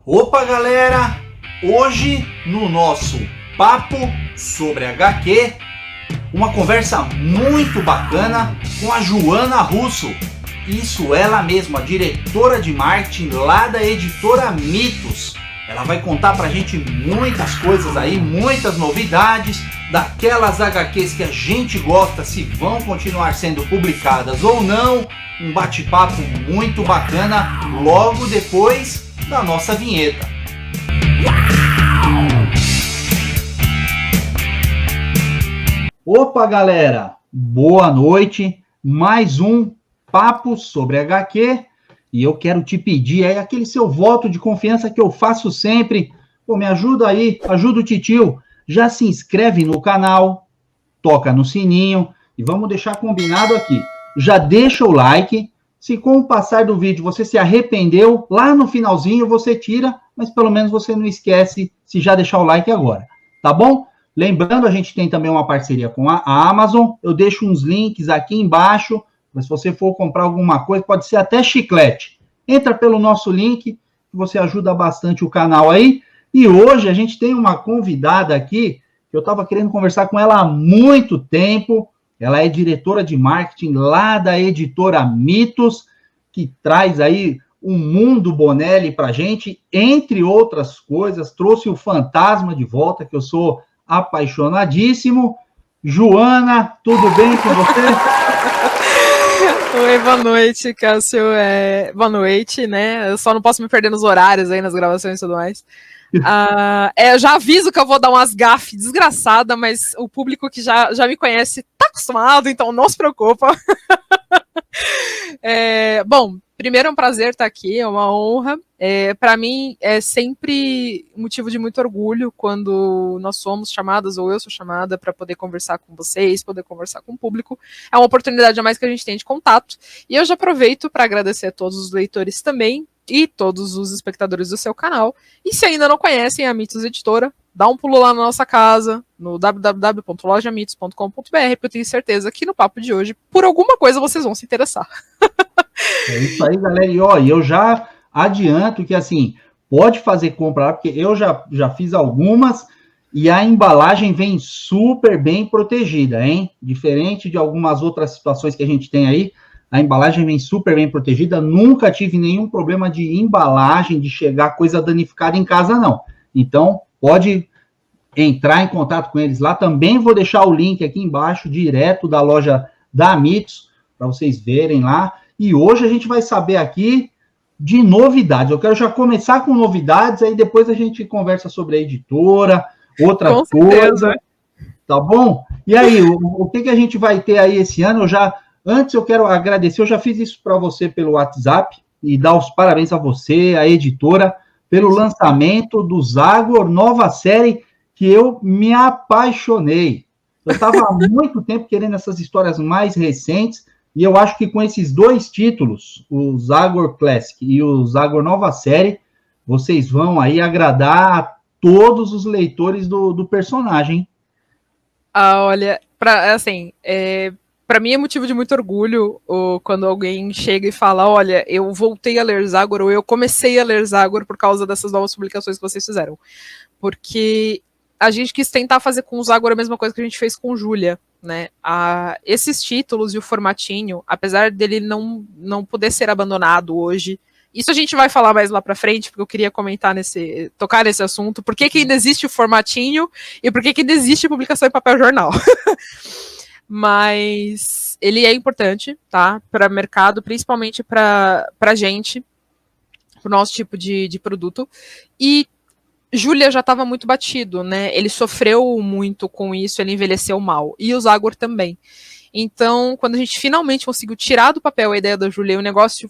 Opa, galera! Hoje no nosso Papo sobre HQ, uma conversa muito bacana com a Joana Russo. Isso, ela mesma, a diretora de marketing lá da editora Mitos. Ela vai contar pra gente muitas coisas aí, muitas novidades, daquelas HQs que a gente gosta, se vão continuar sendo publicadas ou não. Um bate-papo muito bacana logo depois da nossa vinheta. Opa, galera! Boa noite! Mais um Papo sobre HQ. E eu quero te pedir aí aquele seu voto de confiança que eu faço sempre. Pô, me ajuda aí, ajuda o titio. Já se inscreve no canal, toca no sininho e vamos deixar combinado aqui. Já deixa o like. Se com o passar do vídeo você se arrependeu, lá no finalzinho você tira, mas pelo menos você não esquece se já deixar o like agora, tá bom? Lembrando, a gente tem também uma parceria com a Amazon, eu deixo uns links aqui embaixo, mas se você for comprar alguma coisa, pode ser até chiclete. Entra pelo nosso link, que você ajuda bastante o canal aí. E hoje a gente tem uma convidada aqui, que eu estava querendo conversar com ela há muito tempo. Ela é diretora de marketing lá da editora Mitos, que traz aí o Mundo Bonelli para a gente, entre outras coisas, trouxe o Fantasma de volta, que eu sou apaixonadíssimo. Joana, tudo bem com você? Oi, boa noite, Cássio. Boa noite, né? Eu só não posso me perder nos horários aí, nas gravações e tudo mais. Eu já aviso que eu vou dar umas gafes desgraçadas, mas o público que já me conhece tá acostumado, então não se preocupa. Bom, primeiro é um prazer estar aqui, é uma honra. Para mim é sempre motivo de muito orgulho quando nós somos chamadas, ou eu sou chamada, para poder conversar com vocês, poder conversar com o público. É uma oportunidade a mais que a gente tem de contato. E eu já aproveito para agradecer a todos os leitores também, e todos os espectadores do seu canal. E se ainda não conhecem a Mitos Editora, dá um pulo lá na nossa casa, no www.lojamitos.com.br, porque eu tenho certeza que no papo de hoje, por alguma coisa, vocês vão se interessar. É isso aí, galera. E ó, eu já adianto que, assim, pode fazer compra lá, porque eu já fiz algumas e a embalagem vem super bem protegida, hein? Diferente de algumas outras situações que a gente tem aí, a embalagem vem super bem protegida, nunca tive nenhum problema de embalagem, de chegar coisa danificada em casa, não. Então, pode entrar em contato com eles lá. Também vou deixar o link aqui embaixo, direto da loja da Mitos, para vocês verem lá. E hoje a gente vai saber aqui de novidades. Eu quero já começar com novidades, aí depois a gente conversa sobre a editora, outra coisa, tá bom? E aí, o que a gente vai ter aí esse ano? Antes eu quero agradecer, eu já fiz isso para você pelo WhatsApp, e dar os parabéns a você, a editora, pelo lançamento do Zagor, nova série, que eu me apaixonei. Eu estava há muito tempo querendo essas histórias mais recentes, e eu acho que com esses dois títulos, o Zagor Classic e o Zagor Nova Série, vocês vão aí agradar a todos os leitores do personagem. Olha, para mim é motivo de muito orgulho quando alguém chega e fala, olha, eu voltei a ler Zagor, ou eu comecei a ler Zagor por causa dessas novas publicações que vocês fizeram. Porque a gente quis tentar fazer com o Zagor a mesma coisa que a gente fez com Júlia, né? Esses títulos e o formatinho, apesar dele não poder ser abandonado hoje, isso a gente vai falar mais lá pra frente, porque eu queria tocar nesse assunto, por que ainda existe o formatinho e por que ainda existe publicação em papel jornal. Mas ele é importante, tá? Para o mercado, principalmente para gente, para o nosso tipo de produto. E Júlia já estava muito batido, né? Ele sofreu muito com isso, ele envelheceu mal. E o Zagor também. Então, quando a gente finalmente conseguiu tirar do papel a ideia da Júlia e o negócio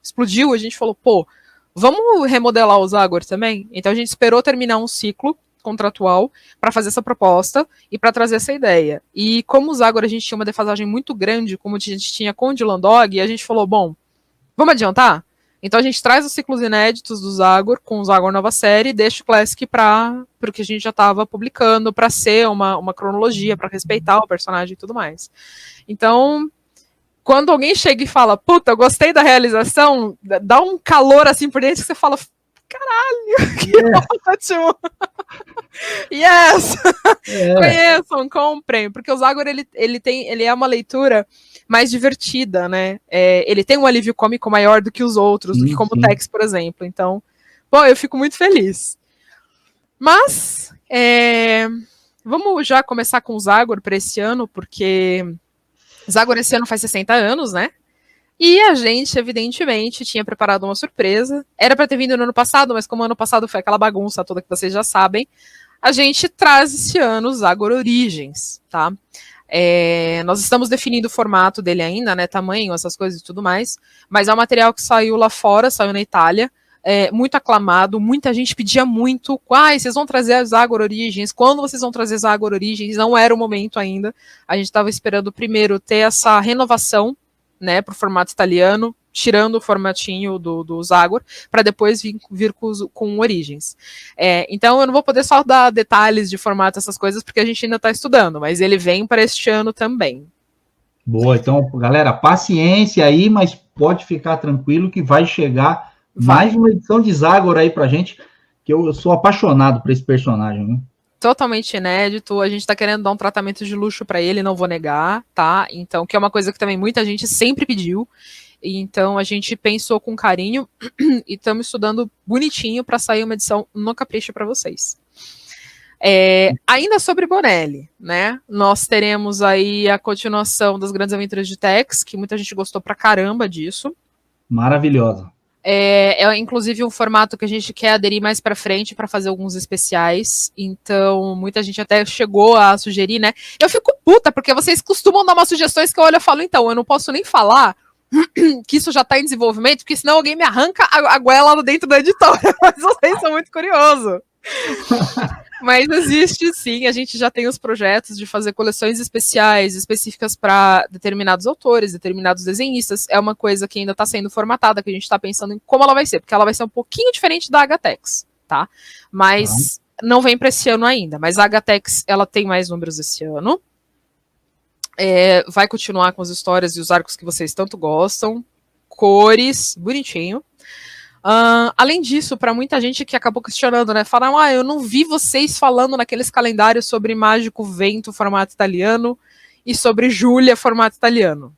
explodiu, a gente falou, pô, vamos remodelar o Zagor também? Então a gente esperou terminar um ciclo contratual para fazer essa proposta e para trazer essa ideia. E como o Zagor a gente tinha uma defasagem muito grande, como a gente tinha com o Dylan Dog, a gente falou, bom, vamos adiantar? Então a gente traz os ciclos inéditos do Zagor com o Zagor Nova Série e deixa o Classic para o que a gente já estava publicando, para ser uma cronologia, para respeitar o personagem e tudo mais. Então, quando alguém chega e fala, puta, eu gostei da realização, dá um calor assim por dentro que você fala, caralho, que ótimo! Yes! Conheçam, comprem, porque o Zagor, ele é uma leitura mais divertida, né? Ele tem um alívio cômico maior do que os outros, do que como o Tex, por exemplo. Então, pô, eu fico muito feliz. Mas, vamos já começar com o Zagor para esse ano, porque Zagor esse ano faz 60 anos, né? E a gente, evidentemente, tinha preparado uma surpresa. Era para ter vindo no ano passado, mas como ano passado foi aquela bagunça toda que vocês já sabem, a gente traz esse ano o Zagor Origins, tá? Nós estamos definindo o formato dele ainda, né? Tamanho, essas coisas e tudo mais. Mas é um material que saiu lá fora, saiu na Itália. Muito aclamado, muita gente pedia muito. Vocês vão trazer a Zagor Origins? Quando vocês vão trazer Zagor Origins? Não era o momento ainda. A gente estava esperando primeiro ter essa renovação, né, para o formato italiano, tirando o formatinho do Zagor, para depois vir com Origins. Então eu não vou poder só dar detalhes de formato, essas coisas, porque a gente ainda está estudando, mas ele vem para este ano também. Boa, então, galera, paciência aí, mas pode ficar tranquilo que vai chegar mais uma edição de Zagor aí pra gente, que eu sou apaixonado por esse personagem, né? Totalmente inédito, a gente tá querendo dar um tratamento de luxo para ele, não vou negar, tá? Então, que é uma coisa que também muita gente sempre pediu. Então, a gente pensou com carinho e estamos estudando bonitinho para sair uma edição no capricho para vocês. Ainda sobre Borelli, né? Nós teremos aí a continuação das Grandes Aventuras de Tex, que muita gente gostou pra caramba disso. Maravilhosa. Inclusive um formato que a gente quer aderir mais para frente para fazer alguns especiais. Então, muita gente até chegou a sugerir, né? Eu fico puta, porque vocês costumam dar umas sugestões que eu olho e falo, então, eu não posso nem falar que isso já está em desenvolvimento, porque senão alguém me arranca a goela lá dentro da editora. Mas vocês são muito curiosos. Mas existe sim, a gente já tem os projetos de fazer coleções especiais, específicas para determinados autores, determinados desenhistas. É uma coisa que ainda está sendo formatada, que a gente está pensando em como ela vai ser, porque ela vai ser um pouquinho diferente da Agatex, tá? Mas não vem para esse ano ainda. Mas a Agatex, ela tem mais números esse ano. Vai continuar com as histórias e os arcos que vocês tanto gostam. Cores, bonitinho. Além disso, para muita gente que acabou questionando, né? Falaram, eu não vi vocês falando naqueles calendários sobre Mágico Vento, formato italiano, e sobre Júlia, formato italiano.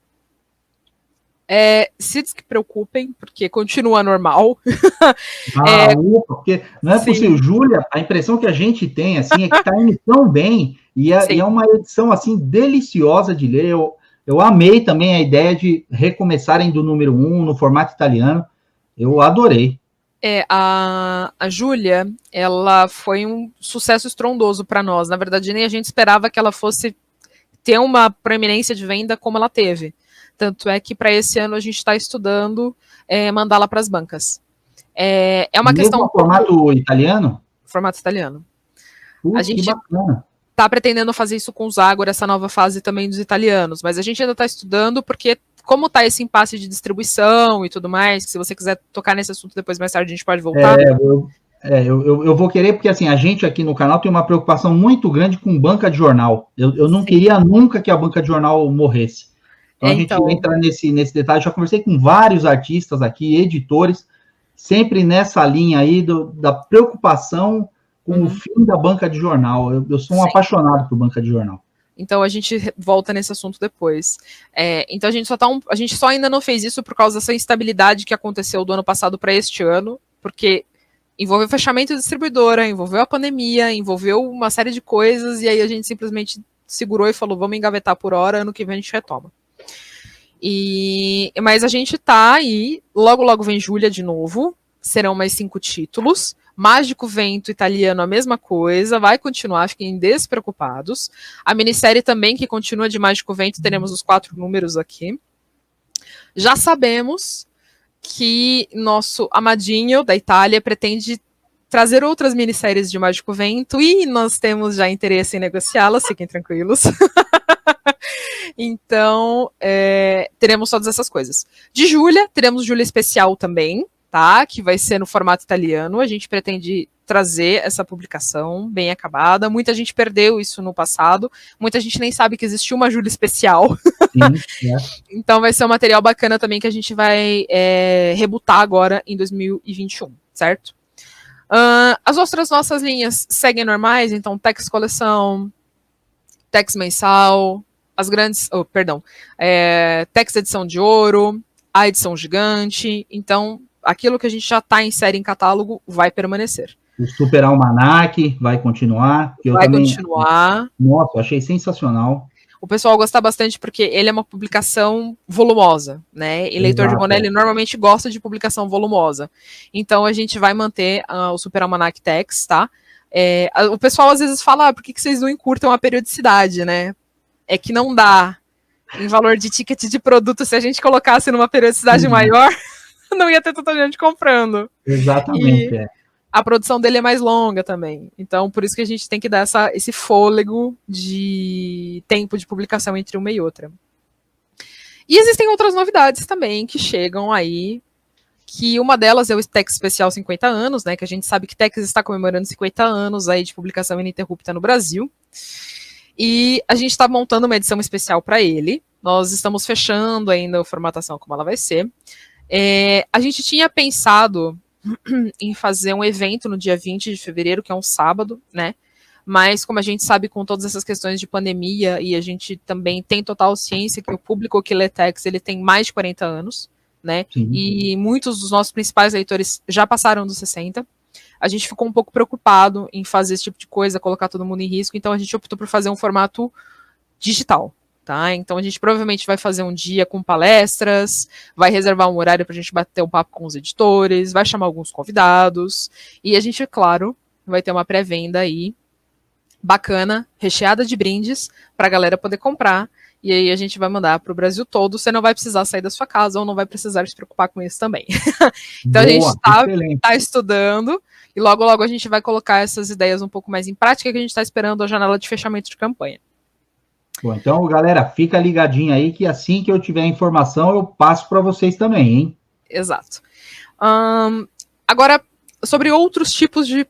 Se preocupem, porque continua normal. Porque não é possível. Júlia, a impressão que a gente tem, assim, é que está indo tão bem, e é uma edição, assim, deliciosa de ler. Eu amei também a ideia de recomeçarem do número 1 no formato italiano. Eu adorei. A Júlia, ela foi um sucesso estrondoso para nós. Na verdade, nem a gente esperava que ela fosse ter uma proeminência de venda como ela teve. Tanto é que para esse ano a gente está estudando mandá-la para as bancas. É uma questão. No formato italiano? Formato italiano. A gente está pretendendo fazer isso com o Zagor, essa nova fase também dos italianos, mas a gente ainda está estudando porque, como está esse impasse de distribuição e tudo mais, que se você quiser tocar nesse assunto depois mais tarde a gente pode voltar. Eu vou querer, porque assim, a gente aqui no canal tem uma preocupação muito grande com banca de jornal. Eu não queria nunca que a banca de jornal morresse. Então a gente entra nesse detalhe. Já conversei com vários artistas aqui, editores, sempre nessa linha aí da preocupação com o fim da banca de jornal. Eu sou um apaixonado por banca de jornal. Então a gente volta nesse assunto depois. Então a gente só ainda não fez isso por causa dessa instabilidade que aconteceu do ano passado para este ano, porque envolveu o fechamento da distribuidora, envolveu a pandemia, envolveu uma série de coisas, e aí a gente simplesmente segurou e falou, vamos engavetar por hora, ano que vem a gente retoma. Mas a gente tá aí, logo vem Júlia de novo, serão mais 5 títulos. Mágico Vento italiano, a mesma coisa, vai continuar, fiquem despreocupados. A minissérie também, que continua de Mágico Vento, teremos os 4 números aqui. Já sabemos que nosso amadinho da Itália pretende trazer outras minisséries de Mágico Vento e nós temos já interesse em negociá-las, fiquem tranquilos. Então, teremos todas essas coisas. De Júlia, teremos Júlia Especial também, tá? Que vai ser no formato italiano. A gente pretende trazer essa publicação bem acabada. Muita gente perdeu isso no passado. Muita gente nem sabe que existiu uma Júlia Especial. Sim, Então vai ser um material bacana também que a gente vai rebutar agora em 2021, certo? As outras nossas linhas seguem normais, então Tex Coleção, Tex Mensal, as grandes, Tex Edição de Ouro, a Edição Gigante, então aquilo que a gente já está em série em catálogo vai permanecer. O Super Almanac vai continuar. Que vai continuar. Nossa, eu achei sensacional. O pessoal gosta bastante porque ele é uma publicação volumosa, né? E leitor de boné, ele normalmente gosta de publicação volumosa. Então a gente vai manter o Super Almanac Tex, tá? O pessoal às vezes fala, por que vocês não encurtam a periodicidade, né? É que não dá em valor de ticket de produto, se a gente colocasse numa periodicidade maior, não ia ter tanta gente comprando. Exatamente, a produção dele é mais longa também. Então, por isso que a gente tem que dar esse fôlego de tempo de publicação entre uma e outra. E existem outras novidades também que chegam aí, que uma delas é o Tex Especial 50 anos, né? Que a gente sabe que Tex está comemorando 50 anos aí de publicação ininterrupta no Brasil. E a gente está montando uma edição especial para ele. Nós estamos fechando ainda a formatação como ela vai ser. A gente tinha pensado em fazer um evento no dia 20 de fevereiro, que é um sábado, né? Mas, como a gente sabe, com todas essas questões de pandemia, e a gente também tem total ciência que o público que lê Tex, ele tem mais de 40 anos, né? Sim. E muitos dos nossos principais leitores já passaram dos 60. A gente ficou um pouco preocupado em fazer esse tipo de coisa, colocar todo mundo em risco, então a gente optou por fazer um formato digital. Tá? Então a gente provavelmente vai fazer um dia com palestras, vai reservar um horário para a gente bater um papo com os editores, vai chamar alguns convidados, e a gente, claro, vai ter uma pré-venda aí bacana, recheada de brindes, para a galera poder comprar, e aí a gente vai mandar para o Brasil todo, você não vai precisar sair da sua casa, ou não vai precisar se preocupar com isso também. Então boa, a gente está estudando, e logo logo a gente vai colocar essas ideias um pouco mais em prática, que a gente está esperando a janela de fechamento de campanha. Bom, então, galera, fica ligadinho aí que assim que eu tiver informação, eu passo para vocês também, hein? Exato. Agora, sobre outros tipos de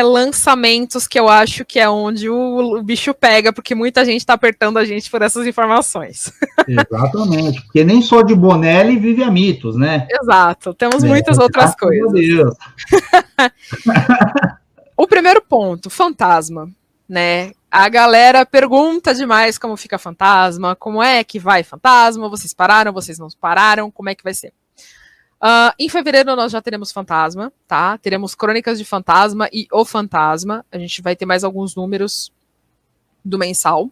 lançamentos que eu acho que é onde o bicho pega, porque muita gente está apertando a gente por essas informações. Exatamente, porque nem só de boné ele vive a mitos, né? Exato, temos muitas outras coisas. Meu Deus. O primeiro ponto, fantasma, né? A galera pergunta demais como fica fantasma, como é que vai fantasma, vocês pararam, vocês não pararam, como é que vai ser? Em fevereiro nós já teremos fantasma, tá? Teremos crônicas de fantasma e o fantasma. A gente vai ter mais alguns números do mensal,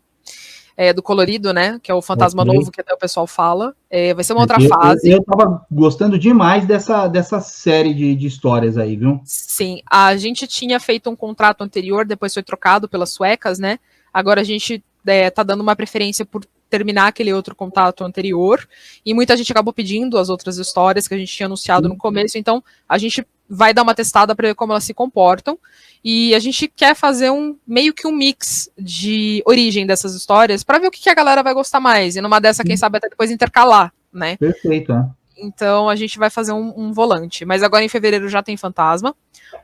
do colorido, né? Que é o fantasma novo que até o pessoal fala. Vai ser uma outra fase. Eu tava gostando demais dessa série de histórias aí, viu? Sim, a gente tinha feito um contrato anterior, depois foi trocado pelas suecas, né? Agora a gente tá dando uma preferência por terminar aquele outro contato anterior, e muita gente acabou pedindo as outras histórias que a gente tinha anunciado no começo, então a gente vai dar uma testada para ver como elas se comportam, e a gente quer fazer meio que um mix de origem dessas histórias, para ver o que a galera vai gostar mais, e numa dessa, quem sabe, até depois intercalar, né? Perfeito, né? Então a gente vai fazer um volante, mas agora em fevereiro já tem fantasma.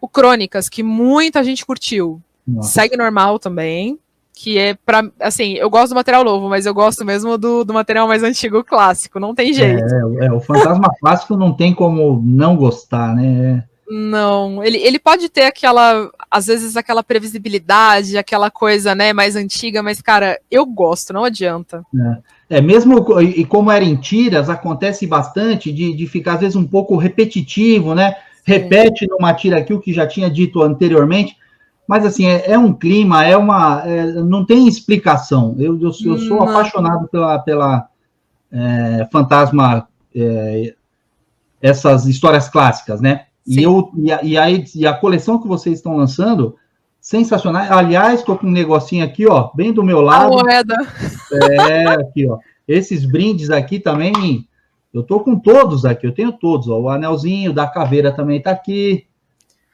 O Crônicas, que muita gente curtiu, segue normal também, que é pra, assim, eu gosto do material novo, mas eu gosto mesmo do material mais antigo, clássico, não tem jeito. O fantasma clássico não tem como não gostar, né? Não, ele pode ter às vezes aquela previsibilidade, aquela coisa, né, mais antiga, mas, cara, eu gosto, não adianta. Mesmo, e como era em tiras, acontece bastante de ficar, às vezes, um pouco repetitivo, né? Sim. Repete numa tira aqui o que já tinha dito anteriormente, mas, assim, é um clima, não tem explicação. Eu sou apaixonado pela fantasma, essas histórias clássicas, né? E a coleção que vocês estão lançando, sensacional. Aliás, estou com um negocinho aqui, ó, bem do meu lado. A moeda. Aqui, ó. Esses brindes aqui também, eu tô com todos aqui, eu tenho todos, ó. O anelzinho da caveira também tá aqui.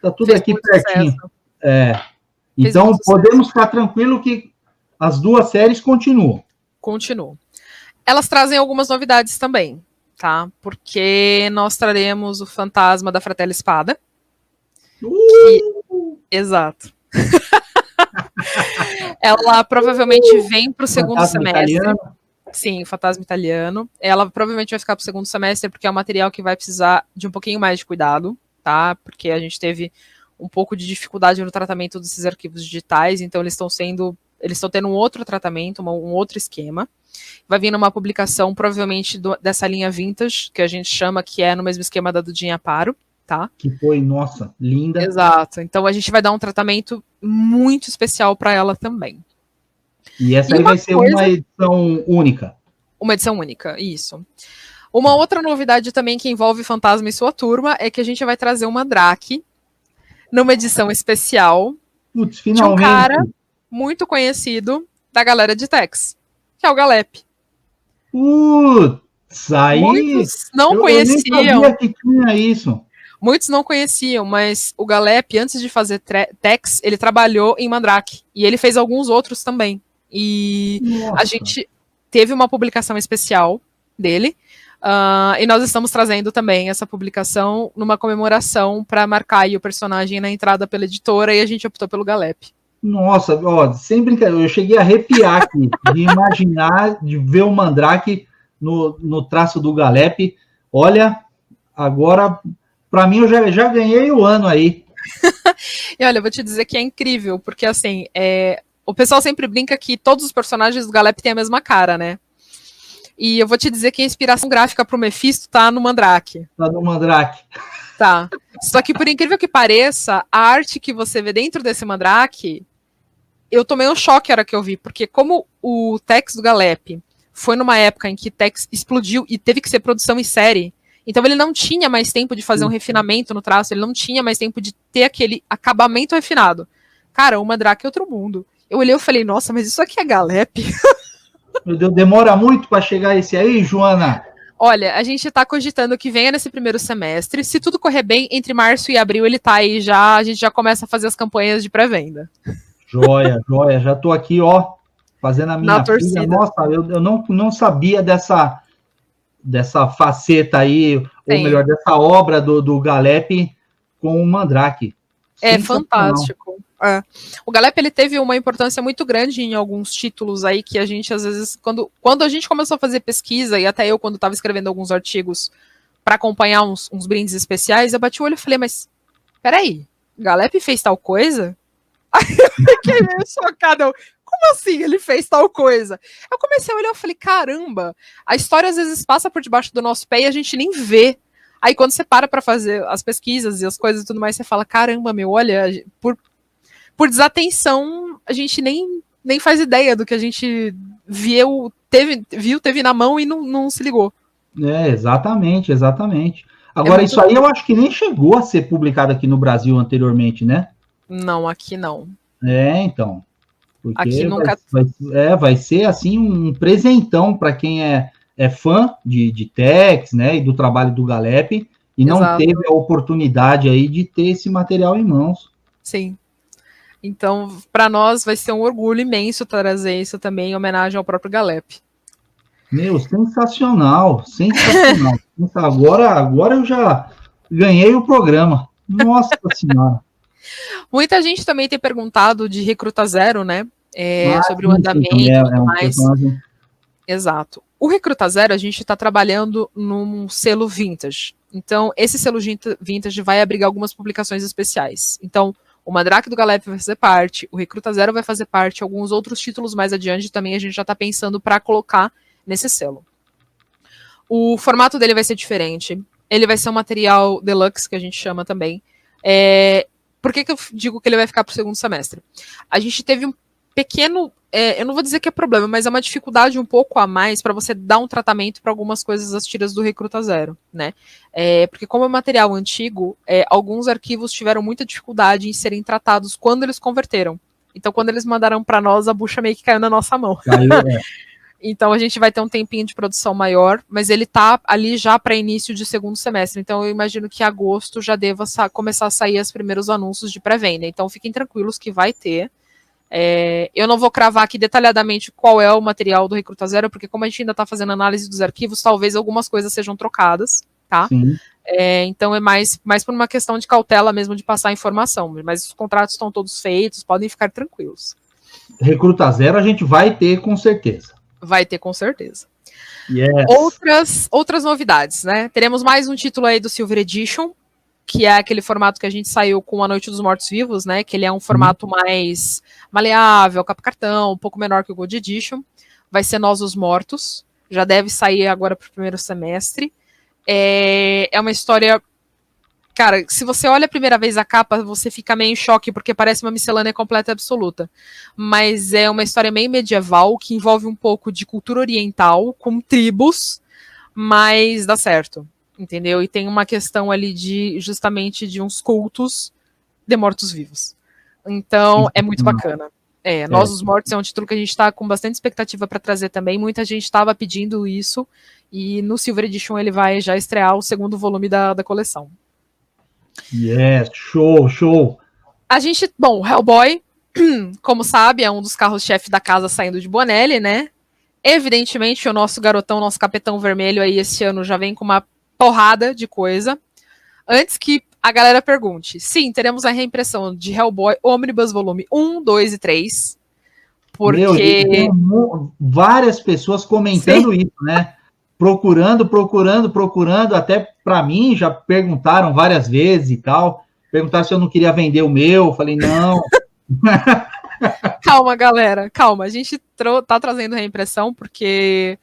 Tá tudo aqui pertinho. Então, podemos ficar tranquilo que as duas séries continuam. Continuam. Elas trazem algumas novidades também, tá? Porque nós traremos o fantasma da Fratela Espada. Exato. Ela provavelmente vem para o segundo semestre. Italiano. Sim, o fantasma italiano. Ela provavelmente vai ficar para o segundo semestre, porque é um material que vai precisar de um pouquinho mais de cuidado, tá? Porque a gente teve um pouco de dificuldade no tratamento desses arquivos digitais, então eles estão tendo um outro tratamento, um outro esquema. Vai vir numa publicação, provavelmente, dessa linha Vintage, que a gente chama, que é no mesmo esquema da Dudinha Aparo, tá? Que foi, nossa, linda. Exato. Então a gente vai dar um tratamento muito especial para ela também. E essa aí vai ser uma edição única. Uma edição única, isso. Uma outra novidade também que envolve Fantasma e sua turma é que a gente vai trazer uma Mandrake numa edição especial de um cara muito conhecido da galera de Tex, que é o Galep. Putz, aí... Muitos não conheciam. Eu nem sabia que tinha isso. Muitos não conheciam, mas o Galep, antes de fazer Tex, ele trabalhou em Mandrake. E ele fez alguns outros também. E a gente teve uma publicação especial dele. E nós estamos trazendo também essa publicação numa comemoração para marcar aí o personagem na entrada pela editora, e a gente optou pelo Galep. Nossa, ó, sem brincadeira, eu cheguei a arrepiar aqui, de imaginar, de ver o Mandrake no traço do Galep. Olha, agora, para mim, eu já ganhei o ano aí. E olha, eu vou te dizer que é incrível, porque assim, o pessoal sempre brinca que todos os personagens do Galep têm a mesma cara, né? E eu vou te dizer que a inspiração gráfica pro Mephisto tá no Mandrake. Tá no Mandrake. Tá. Só que, por incrível que pareça, a arte que você vê dentro desse Mandrake, eu tomei um choque a hora que eu vi, porque como o Tex do Galep foi numa época em que Tex explodiu e teve que ser produção em série, então ele não tinha mais tempo de fazer um refinamento no traço, ele não tinha mais tempo de ter aquele acabamento refinado. Cara, o Mandrake é outro mundo. Eu olhei e falei, nossa, mas isso aqui é Galep? Meu Deus, demora muito para chegar esse aí, Joana? Olha, a gente tá cogitando que venha nesse primeiro semestre. Se tudo correr bem, entre março e abril ele tá aí já, a gente já começa a fazer as campanhas de pré-venda. Joia, joia. Já tô aqui, ó, fazendo a minha filha. Nossa, eu não sabia dessa faceta aí, Sim. ou melhor, dessa obra do Galep com o Mandrake. É fantástico. O Galep, ele teve uma importância muito grande em alguns títulos aí que a gente, às vezes, quando a gente começou a fazer pesquisa, e até eu, quando estava escrevendo alguns artigos para acompanhar uns brindes especiais, eu bati o olho e falei, mas, peraí, o Galep fez tal coisa? Aí eu fiquei meio chocada. Como assim ele fez tal coisa? Eu comecei a olhar e falei, caramba, a história às vezes passa por debaixo do nosso pé e a gente nem vê. Aí quando você para fazer as pesquisas e as coisas e tudo mais, você fala, caramba, meu, olha, por desatenção, a gente nem faz ideia do que a gente teve na mão e não se ligou. Exatamente. Agora, isso aí eu acho que nem chegou a ser publicado aqui no Brasil anteriormente, né? Não, aqui não. Então. Porque aqui nunca... vai ser, assim, um presentão para quem é fã de Tex, né, e do trabalho do Galep, e não Exato. teve a oportunidade aí de ter esse material em mãos. Sim. Então, para nós vai ser um orgulho imenso trazer isso também em homenagem ao próprio Galep. Meu, sensacional. Agora eu já ganhei o programa. Nossa Senhora. Muita gente também tem perguntado de Recruta Zero, né? Sobre o andamento e tudo mais. Personagem. Exato. O Recruta Zero, a gente está trabalhando num selo vintage. Então, esse selo vintage vai abrigar algumas publicações especiais. Então, o Mandrake do Galep vai fazer parte, o Recruta Zero vai fazer parte, alguns outros títulos mais adiante também a gente já está pensando para colocar nesse selo. O formato dele vai ser diferente. Ele vai ser um material deluxe, que a gente chama também. Por que eu digo que ele vai ficar para o segundo semestre? A gente teve um pequeno, eu não vou dizer que é problema, mas é uma dificuldade um pouco a mais para você dar um tratamento para algumas coisas das tiras do Recruta Zero, né? Porque como é material antigo, alguns arquivos tiveram muita dificuldade em serem tratados quando eles converteram. Então, quando eles mandaram para nós, a bucha meio que caiu na nossa mão. Então, a gente vai ter um tempinho de produção maior, mas ele tá ali já para início de segundo semestre. Então, eu imagino que em agosto já deva começar a sair os primeiros anúncios de pré-venda. Então, fiquem tranquilos que vai ter. Eu não vou cravar aqui detalhadamente qual é o material do Recruta Zero, porque como a gente ainda está fazendo análise dos arquivos, talvez algumas coisas sejam trocadas, tá? Então é mais por uma questão de cautela mesmo de passar a informação, mas os contratos estão todos feitos, podem ficar tranquilos. Recruta Zero a gente vai ter com certeza. Vai ter com certeza. Yes. Outras novidades, né? Teremos mais um título aí do Silver Edition, que é aquele formato que a gente saiu com A Noite dos Mortos-Vivos, né? Que ele é um formato mais maleável, capa cartão, um pouco menor que o Gold Edition. Vai ser Nós os Mortos. Já deve sair agora para o primeiro semestre. É uma história... Cara, se você olha a primeira vez a capa, você fica meio em choque, porque parece uma miscelânea completa e absoluta. Mas é uma história meio medieval, que envolve um pouco de cultura oriental, com tribos, mas dá certo, entendeu? E tem uma questão ali justamente de uns cultos de mortos-vivos. Então, é muito bacana. Nós os Mortos é um título que a gente está com bastante expectativa para trazer também. Muita gente estava pedindo isso, e no Silver Edition ele vai já estrear o segundo volume da coleção. Yes, show. A gente, bom, Hellboy, como sabe, é um dos carros-chefe da casa saindo de Bonelli, né? Evidentemente, o nosso garotão, nosso capetão vermelho aí esse ano já vem com uma porrada de coisa. Antes que a galera pergunte, sim, teremos a reimpressão de Hellboy Omnibus Volume 1, 2 e 3. Porque... tem várias pessoas comentando isso, né? Procurando, até para mim já perguntaram várias vezes e tal, perguntaram se eu não queria vender o meu, falei, não. Calma, galera, calma, a gente tá trazendo reimpressão porque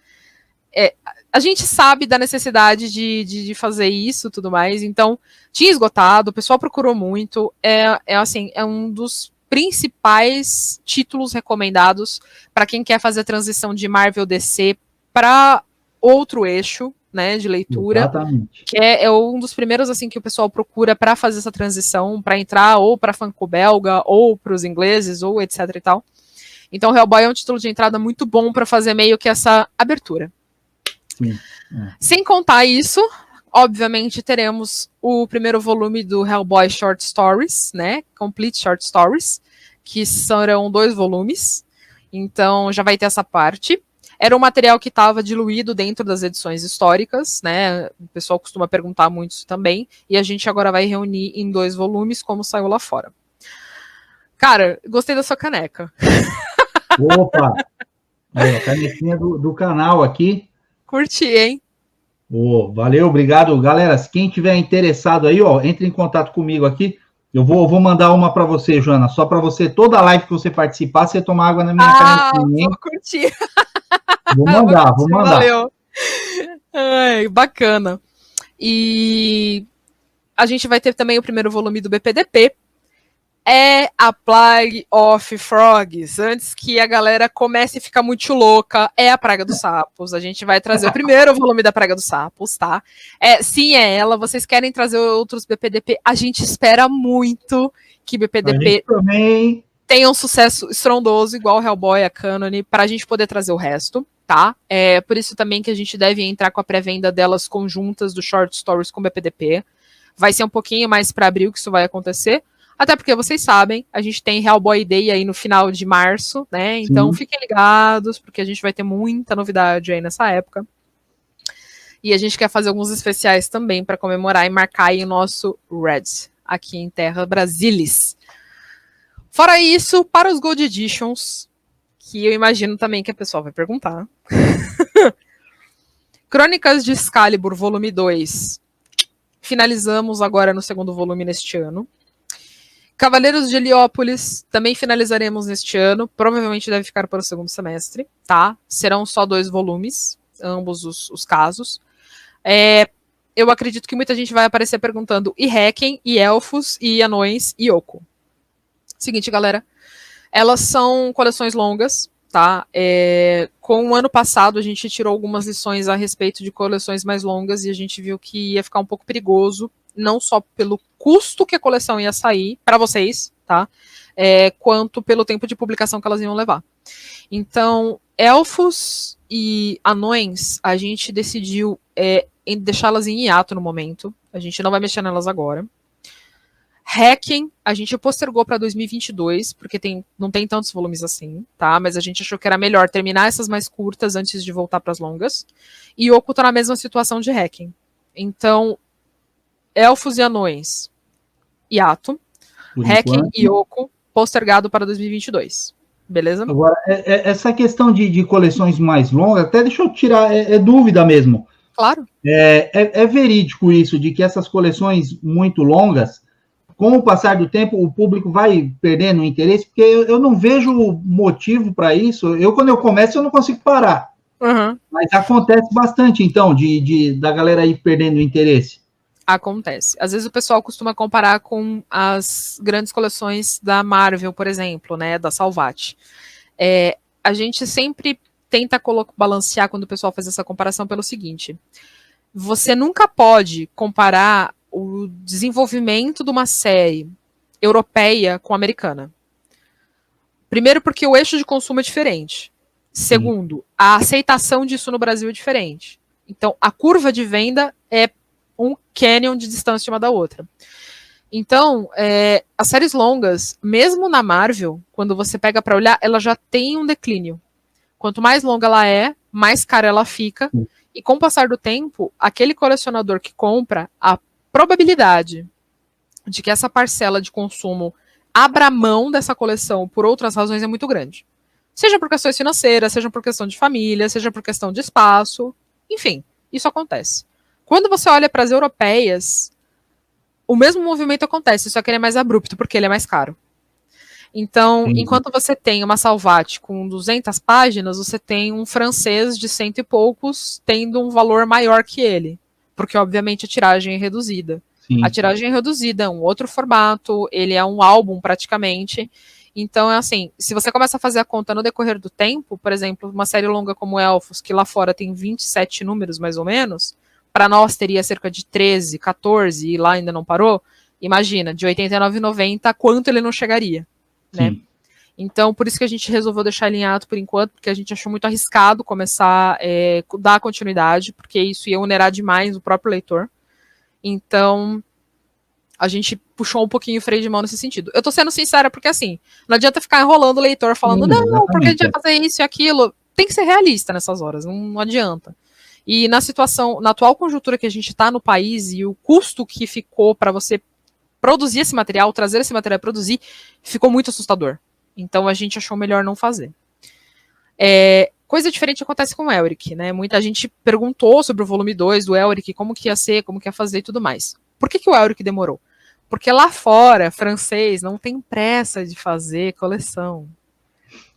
a gente sabe da necessidade de fazer isso e tudo mais, então tinha esgotado, o pessoal procurou muito, assim, é um dos principais títulos recomendados para quem quer fazer a transição de Marvel DC para outro eixo, né, de leitura. Exatamente. Que é um dos primeiros assim que o pessoal procura para fazer essa transição, para entrar ou para franco-belga ou para os ingleses ou etc e tal. Então Hellboy é um título de entrada muito bom para fazer meio que essa abertura. Sim. Sem contar isso, obviamente teremos o primeiro volume do Hellboy Short Stories, né, Complete Short Stories, que serão 2 volumes. Então já vai ter essa parte. Era um material que estava diluído dentro das edições históricas, né? O pessoal costuma perguntar muito isso também. E a gente agora vai reunir em 2 volumes, como saiu lá fora. Cara, gostei da sua caneca. Opa! A canequinha do canal aqui. Curti, hein? Valeu, obrigado. Galera, quem tiver interessado aí, entre em contato comigo aqui. Eu vou mandar uma para você, Joana. Só para você, toda live que você participar, você tomar água na minha canequinha. Vou curtir. Vou mandar. Valeu. Ai, bacana. E a gente vai ter também o primeiro volume do BPDP. É a Plague of Frogs. Antes que a galera comece a ficar muito louca, é a Praga dos Sapos. A gente vai trazer o primeiro volume da Praga dos Sapos, tá? Sim, é ela. Vocês querem trazer outros BPDP? A gente espera muito que BPDP tenha um sucesso estrondoso, igual Hellboy, a Canone, pra gente poder trazer o resto, tá? É por isso também que a gente deve entrar com a pré-venda delas conjuntas do Short Stories com BPDP. Vai ser um pouquinho mais para abril que isso vai acontecer. Até porque vocês sabem, a gente tem Hellboy Day aí no final de março, né? Então fiquem ligados, porque a gente vai ter muita novidade aí nessa época. E a gente quer fazer alguns especiais também para comemorar e marcar aí o nosso Red aqui em Terra Brasilis. Fora isso, para os Gold Editions, que eu imagino também que a pessoa vai perguntar. Crônicas de Excalibur, volume 2. Finalizamos agora no segundo volume neste ano. Cavaleiros de Heliópolis, também finalizaremos neste ano. Provavelmente deve ficar para o segundo semestre, tá? Serão só 2 volumes, ambos os casos. Eu acredito que muita gente vai aparecer perguntando e Requiem, e Elfos, e Anões, e Yoko. Seguinte, galera. Elas são coleções longas, tá? Com o ano passado, a gente tirou algumas lições a respeito de coleções mais longas e a gente viu que ia ficar um pouco perigoso, não só pelo custo que a coleção ia sair para vocês, tá? Quanto pelo tempo de publicação que elas iam levar. Então, Elfos e Anões, a gente decidiu deixá-las em hiato no momento. A gente não vai mexer nelas agora. Requiem, a gente postergou para 2022, porque não tem tantos volumes assim, tá? Mas a gente achou que era melhor terminar essas mais curtas antes de voltar para as longas. E Yoko tá na mesma situação de Requiem. Então, Elfos e Anões, hiato. Requiem e Yoko, postergado para 2022. Beleza? Agora, essa questão de coleções mais longas, até deixa eu tirar, dúvida mesmo. Claro. É verídico isso, de que essas coleções muito longas, com o passar do tempo, o público vai perdendo o interesse, porque eu não vejo motivo para isso. Quando eu começo, eu não consigo parar. Uhum. Mas acontece bastante, então, da galera ir perdendo o interesse. Acontece. Às vezes o pessoal costuma comparar com as grandes coleções da Marvel, por exemplo, né, da Salvat. A gente sempre tenta balancear quando o pessoal faz essa comparação pelo seguinte: você nunca pode comparar o desenvolvimento de uma série europeia com a americana. Primeiro, porque o eixo de consumo é diferente. Segundo, a aceitação disso no Brasil é diferente. Então, a curva de venda é um canyon de distância uma da outra. Então, as séries longas, mesmo na Marvel, quando você pega para olhar, ela já tem um declínio. Quanto mais longa ela é, mais cara ela fica. E com o passar do tempo, aquele colecionador que compra, a probabilidade de que essa parcela de consumo abra mão dessa coleção por outras razões é muito grande. Seja por questões financeiras, seja por questão de família, seja por questão de espaço. Enfim, isso acontece. Quando você olha para as europeias, o mesmo movimento acontece, só que ele é mais abrupto, porque ele é mais caro. Então, enquanto você tem uma Salvat com 200 páginas, você tem um francês de 100 e poucos tendo um valor maior que ele. Porque, obviamente, a tiragem é reduzida. Sim. A tiragem é reduzida, é um outro formato, ele é um álbum praticamente. Então, é assim, se você começa a fazer a conta no decorrer do tempo, por exemplo, uma série longa como Elfos, que lá fora tem 27 números, mais ou menos, para nós teria cerca de 13, 14, e lá ainda não parou, imagina, de R$ 89,90, quanto ele não chegaria, né? Então, por isso que a gente resolveu deixar ele em ato por enquanto, porque a gente achou muito arriscado começar a dar continuidade, porque isso ia onerar demais o próprio leitor. Então, a gente puxou um pouquinho o freio de mão nesse sentido. Eu tô sendo sincera, porque assim, não adianta ficar enrolando o leitor falando, não, porque a gente vai fazer isso e aquilo. Tem que ser realista nessas horas, não adianta. E na atual conjuntura que a gente tá no país e o custo que ficou para você produzir esse material, trazer esse material e produzir, ficou muito assustador. Então a gente achou melhor não fazer. Coisa diferente acontece com o Elric, né? Muita gente perguntou sobre o volume 2 do Elric, como que ia ser, como que ia fazer e tudo mais. Por que o Elric demorou? Porque lá fora, francês, não tem pressa de fazer coleção.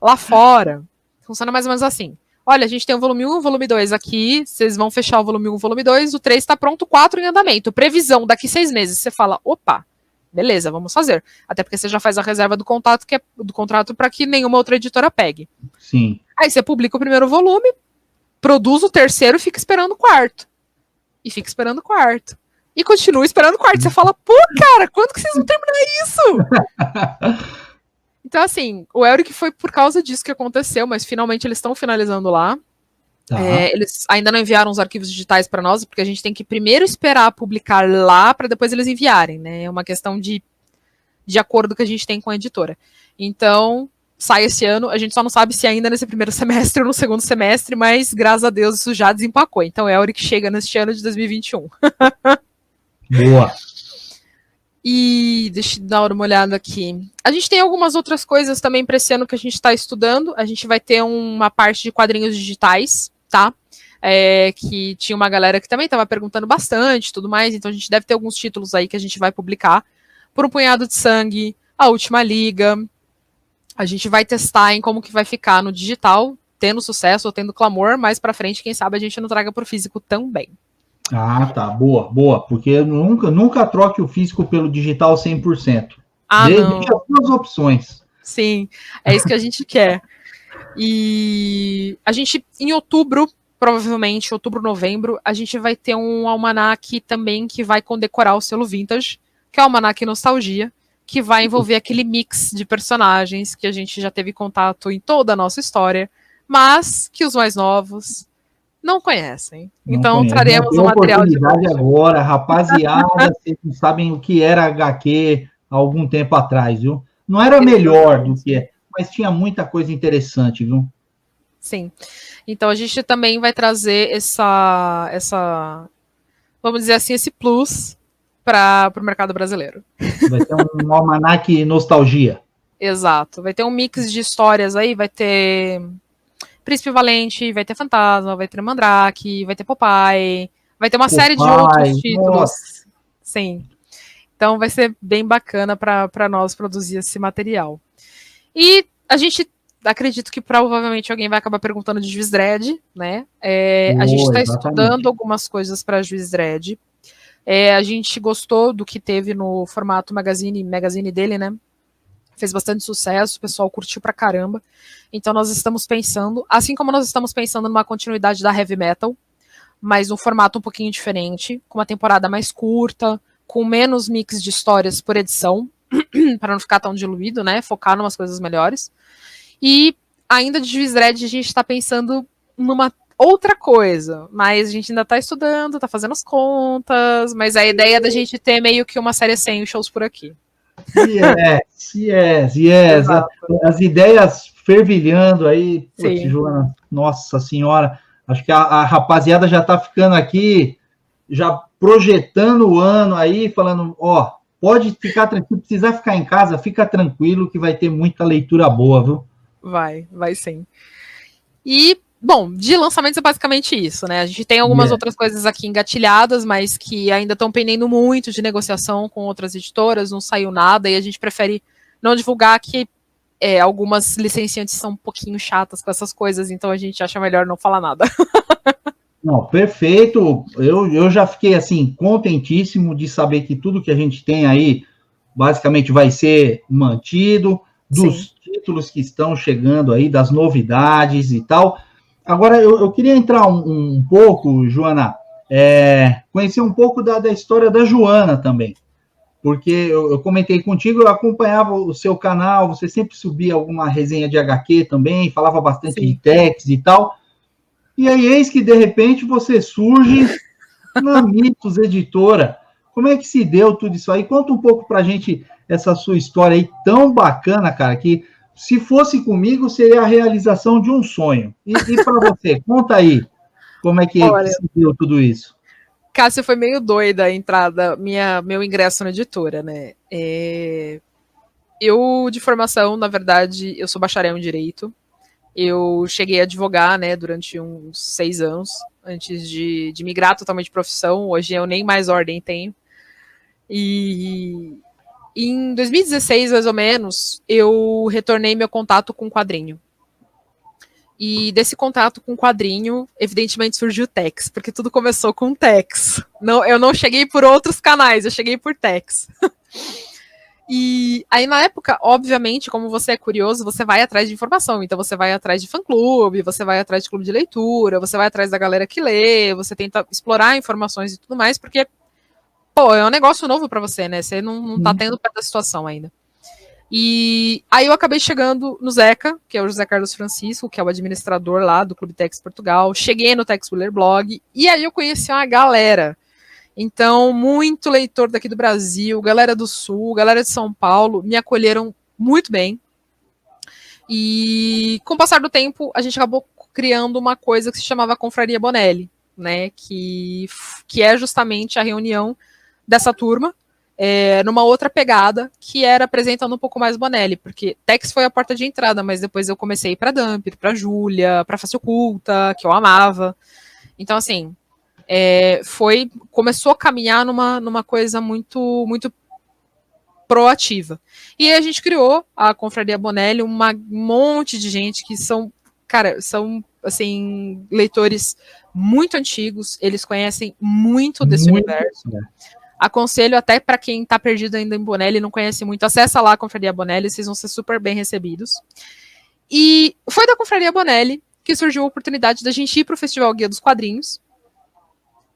Lá fora, funciona mais ou menos assim. Olha, a gente tem o volume 1 e o volume 2 aqui, vocês vão fechar o volume 1 e o volume 2, o 3 está pronto, o 4 em andamento. Previsão, daqui 6 meses. Você fala, opa, beleza, vamos fazer. Até porque você já faz a reserva do contrato para que nenhuma outra editora pegue. Sim. Aí você publica o primeiro volume, produz o terceiro e fica esperando o quarto. E fica esperando o quarto. E continua esperando o quarto. Você fala, pô, cara, quando que vocês vão terminar isso? Então, assim, o Elric foi por causa disso que aconteceu, mas finalmente eles estão finalizando lá. Tá. Eles ainda não enviaram os arquivos digitais para nós, porque a gente tem que primeiro esperar publicar lá para depois eles enviarem, né? É uma questão de acordo que a gente tem com a editora. Então, sai esse ano, a gente só não sabe se ainda nesse primeiro semestre ou no segundo semestre, mas graças a Deus isso já desempacou. Então, o Elric chega neste ano de 2021. Boa! E deixa eu dar uma olhada aqui. A gente tem algumas outras coisas também para esse ano que a gente está estudando. A gente vai ter uma parte de quadrinhos digitais, tá? Que tinha uma galera que também estava perguntando bastante, tudo mais. Então a gente deve ter alguns títulos aí que a gente vai publicar. Por um Punhado de Sangue, A Última Liga. A gente vai testar em como que vai ficar no digital, tendo sucesso ou tendo clamor. Mais para frente, quem sabe a gente não traga para o físico também. Ah, tá. Boa. Porque nunca troque o físico pelo digital 100%. Não. Deixa as duas opções. Sim, é isso que a gente quer. E a gente, em outubro, provavelmente, outubro, novembro, a gente vai ter um almanaque também que vai condecorar o selo Vintage, que é o Almanaque Nostalgia, que vai envolver aquele mix de personagens que a gente já teve contato em toda a nossa história, mas que os mais novos não conhecem. Então traremos um material de agora, rapaziada, vocês não sabem o que era HQ há algum tempo atrás, viu? Não era melhor do que é, mas tinha muita coisa interessante, viu? Sim. Então a gente também vai trazer essa vamos dizer assim, esse plus para o mercado brasileiro. Vai ter um almanaque nostalgia. Exato. Vai ter um mix de histórias aí, vai ter Príncipe Valente, vai ter Fantasma, vai ter Mandrake, vai ter Popeye, vai ter uma série de outros títulos. Nossa. Sim. Então vai ser bem bacana para nós produzir esse material. E a gente acredito que provavelmente alguém vai acabar perguntando de Juiz Dredd, né? A gente está estudando algumas coisas para Juiz Dredd. A gente gostou do que teve no formato magazine dele, né? Fez bastante sucesso, o pessoal curtiu pra caramba. Então nós estamos pensando, assim como nós estamos pensando numa continuidade da Heavy Metal, mas num formato um pouquinho diferente, com uma temporada mais curta, com menos mix de histórias por edição, para não ficar tão diluído, né? Focar em umas coisas melhores. E ainda de Juiz Dredd a gente está pensando numa outra coisa, mas a gente ainda está estudando, está fazendo as contas, mas a ideia é da gente ter meio que uma série sem shows por aqui. Yes. As ideias fervilhando aí, putz, Joana, nossa senhora, acho que a rapaziada já está ficando aqui, já projetando o ano aí, falando, ó, pode ficar tranquilo, precisar ficar em casa, fica tranquilo que vai ter muita leitura boa, viu? Vai sim. E, bom, de lançamentos é basicamente isso, né? A gente tem algumas outras coisas aqui engatilhadas, mas que ainda estão pendendo muito de negociação com outras editoras, não saiu nada, e a gente prefere não divulgar que algumas licenciantes são um pouquinho chatas com essas coisas, então a gente acha melhor não falar nada. Não, perfeito. Eu já fiquei, assim, contentíssimo de saber que tudo que a gente tem aí, basicamente, vai ser mantido, dos títulos que estão chegando aí, das novidades e tal. Agora, eu queria entrar um pouco, Joana, conhecer um pouco da história da Joana também, porque eu comentei contigo, eu acompanhava o seu canal, você sempre subia alguma resenha de HQ também, falava bastante de Tex e tal, e aí eis que, de repente, você surge na Mitos Editora. Como é que se deu tudo isso aí? Conta um pouco pra gente essa sua história aí tão bacana, cara, que se fosse comigo, seria a realização de um sonho. E para você, conta aí, como é que se deu tudo isso? Cássia, foi meio doida a entrada, meu ingresso na editora, né? Eu, de formação, na verdade, eu sou bacharel em Direito. Eu cheguei a advogar, né, durante uns 6 anos, antes de migrar totalmente de profissão. Hoje eu nem mais ordem tenho. E em 2016, mais ou menos, eu retornei meu contato com o quadrinho. E desse contato com o quadrinho, evidentemente surgiu o Tex, porque tudo começou com o Tex. Eu não cheguei por outros canais, eu cheguei por Tex. E aí, na época, obviamente, como você é curioso, você vai atrás de informação. Então, você vai atrás de fã-clube, você vai atrás de clube de leitura, você vai atrás da galera que lê, você tenta explorar informações e tudo mais, porque, pô, é um negócio novo pra você, né? Você não tá tendo pé da situação ainda. E aí eu acabei chegando no Zeca, que é o José Carlos Francisco, que é o administrador lá do Clube Tex Portugal. Cheguei no Tex Willer Blog, e aí eu conheci uma galera. Então, muito leitor daqui do Brasil, galera do Sul, galera de São Paulo, me acolheram muito bem. E com o passar do tempo, a gente acabou criando uma coisa que se chamava Confraria Bonelli, né? Que é justamente a reunião dessa turma, numa outra pegada, que era apresentando um pouco mais Bonelli, porque Tex foi a porta de entrada, mas depois eu comecei para Dumper, para Júlia, para Face Oculta, que eu amava. Então, assim, começou a caminhar numa coisa muito, muito proativa. E aí a gente criou a Confraria Bonelli, um monte de gente que são assim, leitores muito antigos, eles conhecem muito desse universo. Aconselho até para quem está perdido ainda em Bonelli e não conhece muito, acessa lá a Confraria Bonelli, vocês vão ser super bem recebidos. E foi da Confraria Bonelli que surgiu a oportunidade da gente ir para o Festival Guia dos Quadrinhos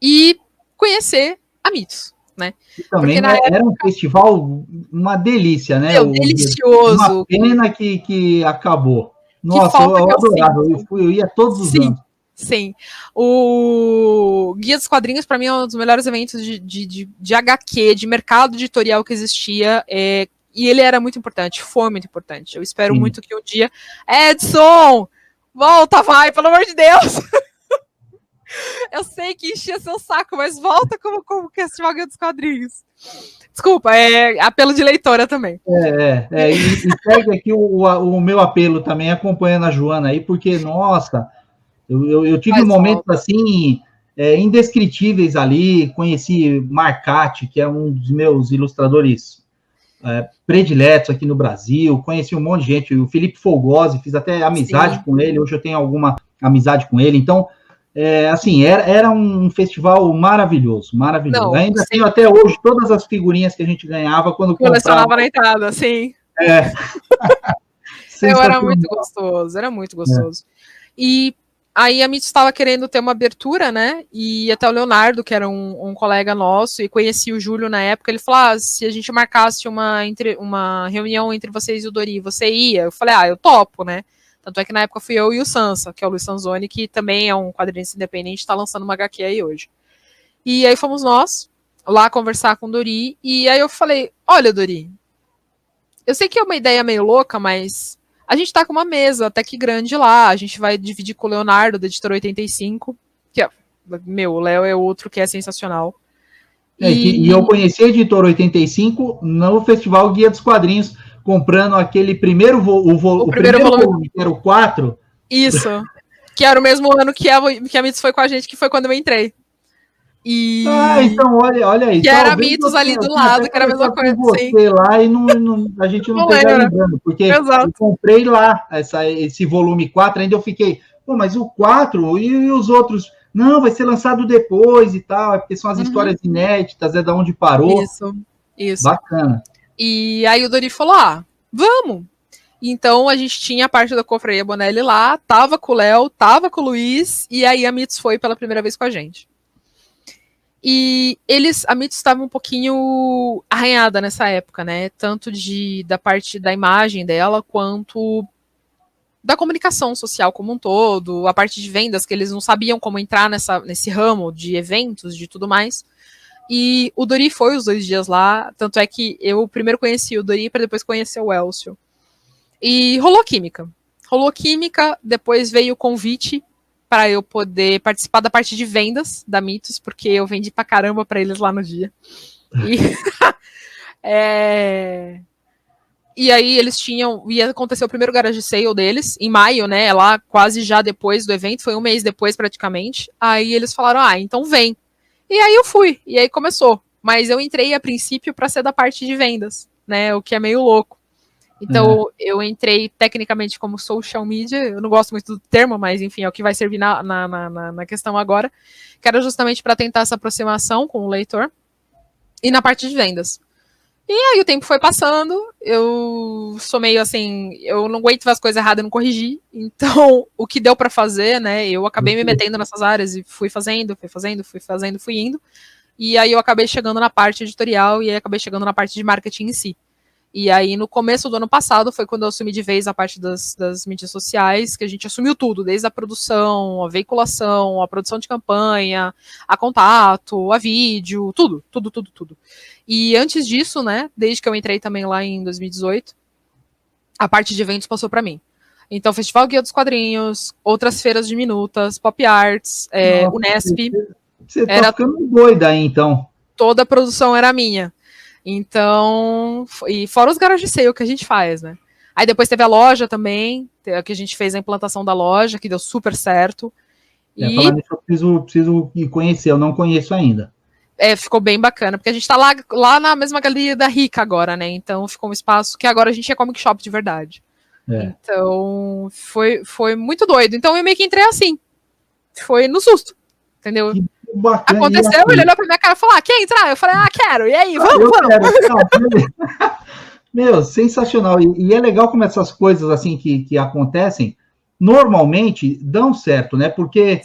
e conhecer a Mitos, né? E também era um festival, uma delícia, né? Delicioso. Uma pena que acabou. Nossa, eu adorava, eu ia todos os anos. Sim. O Guia dos Quadrinhos, para mim, é um dos melhores eventos de HQ, de mercado editorial que existia, e ele era muito importante, foi muito importante. Eu espero muito que um dia... Edson! Volta, vai, pelo amor de Deus! Eu sei que enchia seu saco, mas volta como que é esse Guia dos Quadrinhos. Desculpa, é apelo de leitora também. E segue aqui o meu apelo também, acompanhando a Joana aí, porque, nossa, eu tive momentos assim, indescritíveis ali, conheci Marcati, que é um dos meus ilustradores prediletos aqui no Brasil, conheci um monte de gente, o Felipe Folgosi, fiz até amizade com ele, hoje eu tenho alguma amizade com ele, então, assim, era um festival maravilhoso, maravilhoso. Não, ainda tenho até hoje todas as figurinhas que a gente ganhava quando colecionava na entrada, sim. Era muito gostoso, era muito gostoso. E aí a Mitos estava querendo ter uma abertura, né? E até o Leonardo, que era um colega nosso, e conhecia o Júlio na época, ele falou: se a gente marcasse uma reunião entre vocês e o Dori, você ia? Eu falei, eu topo, né? Tanto é que na época fui eu e o Sansa, que é o Luiz Sanzoni, que também é um quadrinista independente, está lançando uma HQ aí hoje. E aí fomos nós lá conversar com o Dori, e aí eu falei, olha, Dori, eu sei que é uma ideia meio louca, mas a gente tá com uma mesa até que grande lá, a gente vai dividir com o Leonardo, da Editora 85, que é, o Léo é outro que é sensacional. E eu conheci a Editora 85 no Festival Guia dos Quadrinhos, comprando aquele primeiro volume, que era o 4. Isso, que era o mesmo ano que a Mitos foi com a gente, que foi quando eu entrei. Então olha aí. Que era Mitos ali do lado, que era a mesma coisa. Você lá e a gente não esteja lembrando, porque eu comprei lá esse volume 4, ainda eu fiquei, mas o 4 e os outros? Não, vai ser lançado depois e tal, porque são as histórias inéditas, da onde parou. Isso. Bacana. E aí o Dori falou, vamos. Então a gente tinha a parte da Confraria Bonelli lá, tava com o Léo, tava com o Luiz, e aí a Mitos foi pela primeira vez com a gente. E a Mitos estava um pouquinho arranhada nessa época, né? Tanto da parte da imagem dela, quanto da comunicação social como um todo, a parte de vendas, que eles não sabiam como entrar nesse ramo de eventos, de tudo mais. E o Dori foi os 2 dias lá, tanto é que eu primeiro conheci o Dori para depois conhecer o Elcio. E rolou química, depois veio o convite para eu poder participar da parte de vendas da Mitos, porque eu vendi pra caramba para eles lá no dia. E aí eles ia acontecer o primeiro garage sale deles, em maio, né, lá quase já depois do evento, foi um mês depois praticamente. Aí eles falaram, então vem. E aí eu fui, e aí começou. Mas eu entrei a princípio para ser da parte de vendas, né, o que é meio louco. Então, eu entrei tecnicamente como social media, eu não gosto muito do termo, mas enfim, é o que vai servir na questão agora, que era justamente para tentar essa aproximação com o leitor, e na parte de vendas. E aí o tempo foi passando, eu sou meio assim, eu não aguento fazer as coisas erradas e não corrigir, então o que deu para fazer, né, eu acabei me metendo nessas áreas e fui indo, e aí eu acabei chegando na parte editorial e aí acabei chegando na parte de marketing em si. E aí, no começo do ano passado, foi quando eu assumi de vez a parte das mídias sociais, que a gente assumiu tudo, desde a produção, a veiculação, a produção de campanha, a contato, a vídeo, tudo. E antes disso, né, desde que eu entrei também lá em 2018, a parte de eventos passou para mim. Então, Festival Guia dos Quadrinhos, outras feiras diminutas, Pop Arts, Unesp. Você tá ficando doida aí, então. Toda a produção era minha. Então, e fora os garage sale que a gente faz, né? Aí depois teve a loja também, que a gente fez a implantação da loja, que deu super certo. Falar nisso, eu preciso conhecer, eu não conheço ainda. Ficou bem bacana, porque a gente tá lá na mesma galeria da Rica agora, né? Então ficou um espaço que agora a gente é comic shop de verdade. Então, foi muito doido. Então eu meio que entrei assim. Foi no susto, entendeu? Que bacana. Aconteceu, ele olhou pra minha cara e falou, quer entrar? Eu falei, quero, e aí, vamos. Meu, sensacional, e é legal como essas coisas assim que acontecem, normalmente dão certo, né, porque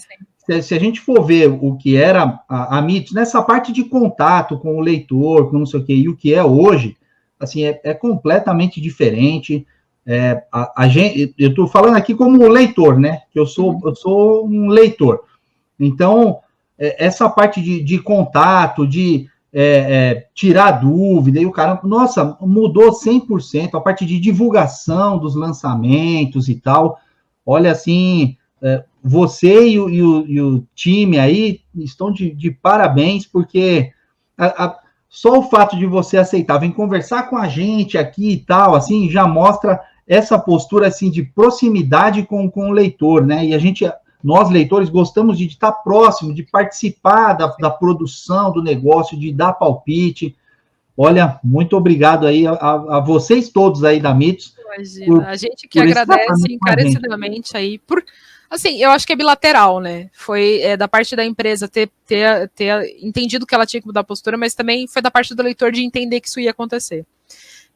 se a gente for ver o que era a Mitos, nessa parte de contato com o leitor, com não sei o que, e o que é hoje, assim, é completamente diferente. Eu tô falando aqui como leitor, né, que eu sou um leitor, então essa parte de contato, de tirar dúvida, e o cara, nossa, mudou 100%, a parte de divulgação dos lançamentos e tal, olha, assim, você e o time aí estão de parabéns, porque só o fato de você aceitar, vem conversar com a gente aqui e tal, assim, já mostra essa postura, assim, de proximidade com o leitor, né? E nós, leitores, gostamos de estar próximo, de participar da produção do negócio, de dar palpite. Olha, muito obrigado aí a vocês todos aí da Mitos. Imagina, a gente que agradece encarecidamente aí por... Assim, eu acho que é bilateral, né? Foi da parte da empresa ter entendido que ela tinha que mudar a postura, mas também foi da parte do leitor de entender que isso ia acontecer.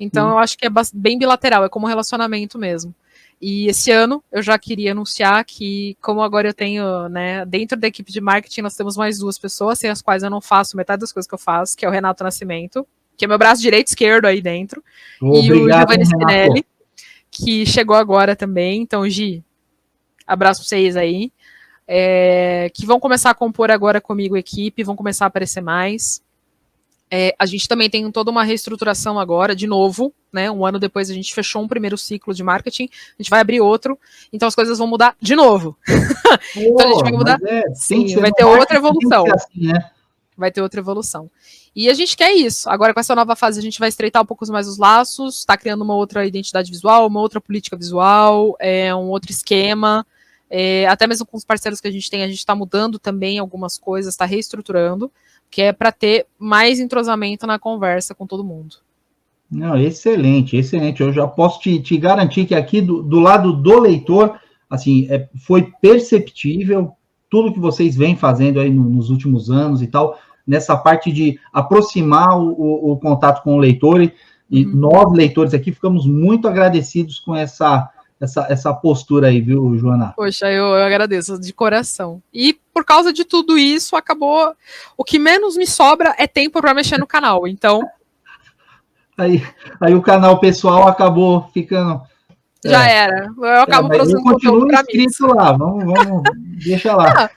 Então, eu acho que é bem bilateral, é como relacionamento mesmo. E esse ano, eu já queria anunciar que, como agora eu tenho, né, dentro da equipe de marketing, nós temos mais 2 pessoas, sem as quais eu não faço metade das coisas que eu faço, que é o Renato Nascimento, que é meu braço direito e esquerdo aí dentro, e o Giovanni Spinelli, que chegou agora também. Então, Gi, abraço pra vocês aí, que vão começar a compor agora comigo a equipe, vão começar a aparecer mais. A gente também tem toda uma reestruturação agora, de novo, né? Um ano depois a gente fechou um primeiro ciclo de marketing, a gente vai abrir outro, então as coisas vão mudar de novo. Então a gente vai mudar, sim, vai ter outra evolução. Assim, né? Vai ter outra evolução. E a gente quer isso. Agora, com essa nova fase, a gente vai estreitar um pouco mais os laços, está criando uma outra identidade visual, uma outra política visual, um outro esquema. Até mesmo com os parceiros que a gente está mudando também algumas coisas, está reestruturando, que é para ter mais entrosamento na conversa com todo mundo. Não, excelente, excelente. Eu já posso te garantir que aqui do lado do leitor, assim, foi perceptível tudo que vocês vêm fazendo aí nos últimos anos e tal, nessa parte de aproximar o contato com o leitor, e nós, leitores aqui, ficamos muito agradecidos com essa postura aí, viu, Joana? Poxa, eu agradeço de coração. E por causa de tudo isso, acabou... O que menos me sobra é tempo para mexer no canal, então... Aí o canal pessoal acabou ficando... Já era. Eu acabo produzindo conteúdo para mim. Lá, vamos deixa lá.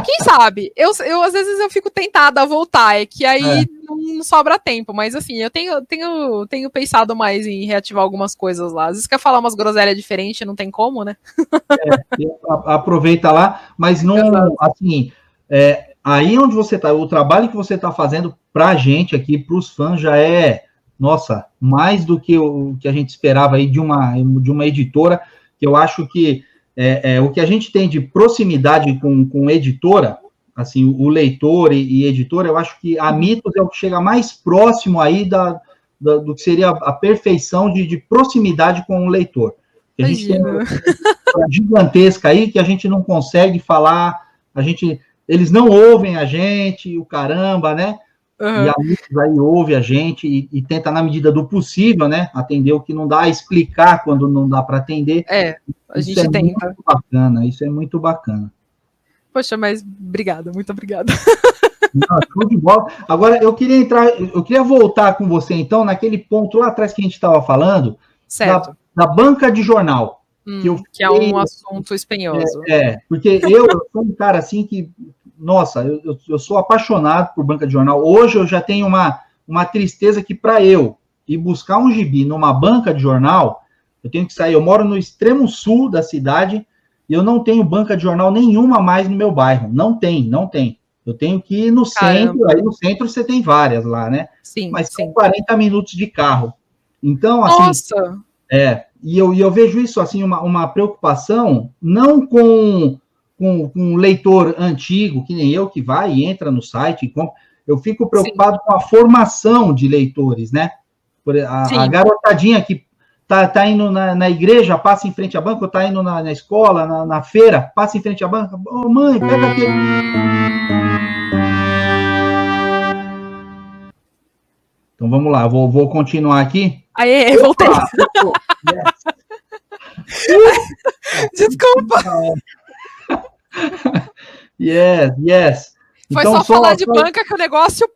Quem sabe? Eu às vezes eu fico tentada a voltar, é que aí não sobra tempo, mas assim, eu tenho pensado mais em reativar algumas coisas lá. Às vezes quer falar umas groselhas diferentes, não tem como, né? Aproveita lá, mas não, exato. Assim, aí onde você tá, o trabalho que você tá fazendo pra gente aqui, pros fãs, já nossa, mais do que o que a gente esperava aí de uma editora, que eu acho que o que a gente tem de proximidade com editora, assim, o leitor e editora, eu acho que a Mitos é o que chega mais próximo aí do que seria a perfeição de proximidade com o leitor. A gente tem uma gigantesca aí que a gente não consegue falar, eles não ouvem a gente, o caramba, né? E a Mitos aí ouve a gente e tenta, na medida do possível, né, atender o que não dá, explicar quando não dá para atender. A gente tenta. Muito bacana, isso é muito bacana. Poxa, mas obrigada, muito obrigada. Não, show de bola. Agora, eu queria voltar com você, então, naquele ponto lá atrás que a gente estava falando, certo. Da banca de jornal. Que é um assunto espinhoso. Porque eu sou um cara assim que, nossa, eu sou apaixonado por banca de jornal. Hoje eu já tenho uma tristeza que, para eu ir buscar um gibi numa banca de jornal, eu tenho que sair. Eu moro no extremo sul da cidade e eu não tenho banca de jornal nenhuma mais no meu bairro. Não tem. Eu tenho que ir no centro. Aí no centro você tem várias lá, né? Sim. Mas são 40 minutos de carro. Então, assim... Nossa! E eu vejo isso, assim, uma preocupação, não com um leitor antigo, que nem eu, que vai e entra no site e compra. Eu fico preocupado com a formação de leitores, né? A garotadinha que tá indo na igreja, passa em frente à banca, ou tá indo na escola, na feira, passa em frente à banca. Ô, mãe, pega aqui. Então, vamos lá, vou continuar aqui. Aê, voltei. Desculpa. Yes. Foi então, só falar de banca que o negócio...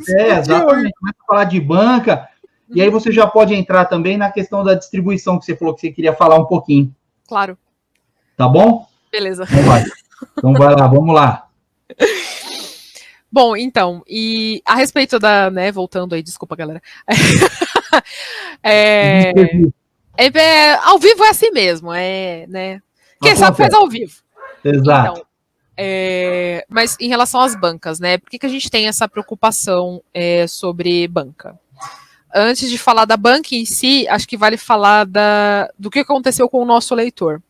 Exatamente. Começa a falar de banca, e aí você já pode entrar também na questão da distribuição, que você falou que você queria falar um pouquinho. Claro. Tá bom? Beleza. Então vai lá, vamos lá. Bom, então, e a respeito da, né, voltando aí, desculpa, galera. Ao vivo é assim mesmo, né? Quem sabe faz ao vivo. Exato. Então, mas em relação às bancas, né? Por que a gente tem essa preocupação sobre banca? Antes de falar da banca em si, acho que vale falar do que aconteceu com o nosso leitor.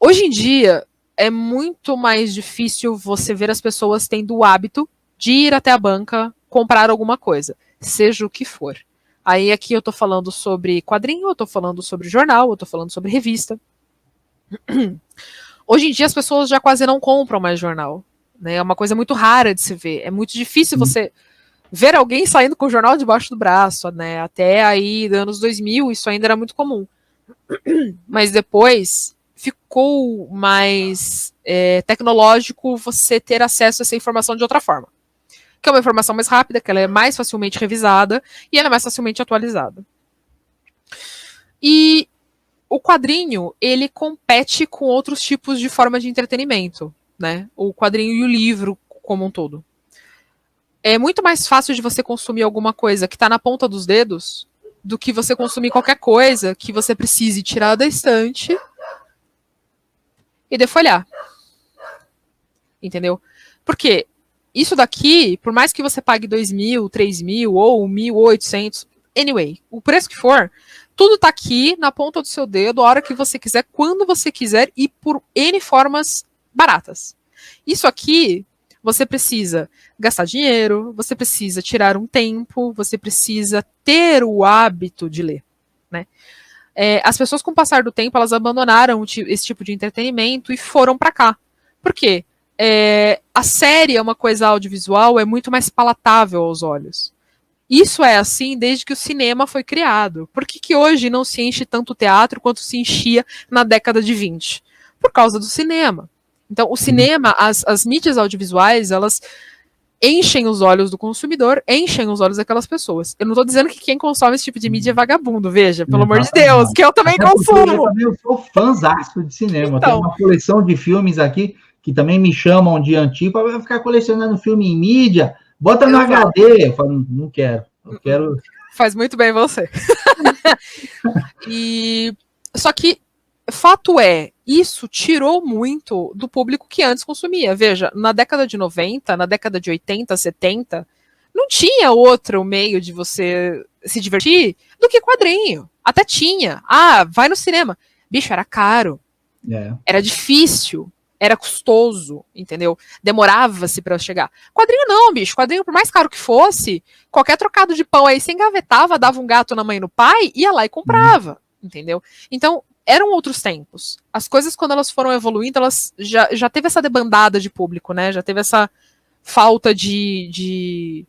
Hoje em dia, é muito mais difícil você ver as pessoas tendo o hábito de ir até a banca comprar alguma coisa, seja o que for. Aí aqui eu tô falando sobre quadrinho, eu tô falando sobre jornal, eu tô falando sobre revista. Hoje em dia as pessoas já quase não compram mais jornal, né? É uma coisa muito rara de se ver. É muito difícil você ver alguém saindo com o jornal debaixo do braço, né? Até aí, nos anos 2000, isso ainda era muito comum. Mas depois ficou mais tecnológico você ter acesso a essa informação de outra forma. Que é uma informação mais rápida, que ela é mais facilmente revisada e ela é mais facilmente atualizada. E o quadrinho, ele compete com outros tipos de forma de entretenimento, né? O quadrinho e o livro como um todo. É muito mais fácil de você consumir alguma coisa que está na ponta dos dedos do que você consumir qualquer coisa que você precise tirar da estante e defolhar. Entendeu? Porque isso daqui, por mais que você pague 2.000, 3.000 ou 1.800, anyway, o preço que for, tudo tá aqui na ponta do seu dedo, a hora que você quiser, quando você quiser e por N formas baratas. Isso aqui, você precisa gastar dinheiro, você precisa tirar um tempo, você precisa ter o hábito de ler, né? As pessoas, com o passar do tempo, elas abandonaram esse tipo de entretenimento e foram para cá. Por quê? A série é uma coisa audiovisual, é muito mais palatável aos olhos. Isso é assim desde que o cinema foi criado. Por que hoje não se enche tanto teatro quanto se enchia na década de 20? Por causa do cinema. Então, o cinema, as mídias audiovisuais, elas enchem os olhos do consumidor, enchem os olhos daquelas pessoas. Eu não estou dizendo que quem consome esse tipo de mídia é vagabundo, veja, pelo amor de Deus, que eu também consumo. Eu sou fãzaço de cinema, então, tenho uma coleção de filmes aqui que também me chamam de antigo, para ficar colecionando filme em mídia, bota no HD. Eu falo, não quero, eu quero... Faz muito bem você. Só que, fato é, isso tirou muito do público que antes consumia. Veja, na década de 90, na década de 80, 70, não tinha outro meio de você se divertir do que quadrinho. Até tinha. Vai no cinema. Bicho, era caro. Era difícil. Era custoso, entendeu? Demorava-se para chegar. Quadrinho não, bicho. Quadrinho, por mais caro que fosse, qualquer trocado de pão aí, você engavetava, dava um gato na mãe e no pai, ia lá e comprava, entendeu? Então, eram outros tempos. As coisas, quando elas foram evoluindo, elas já teve essa debandada de público, né? Já teve essa falta de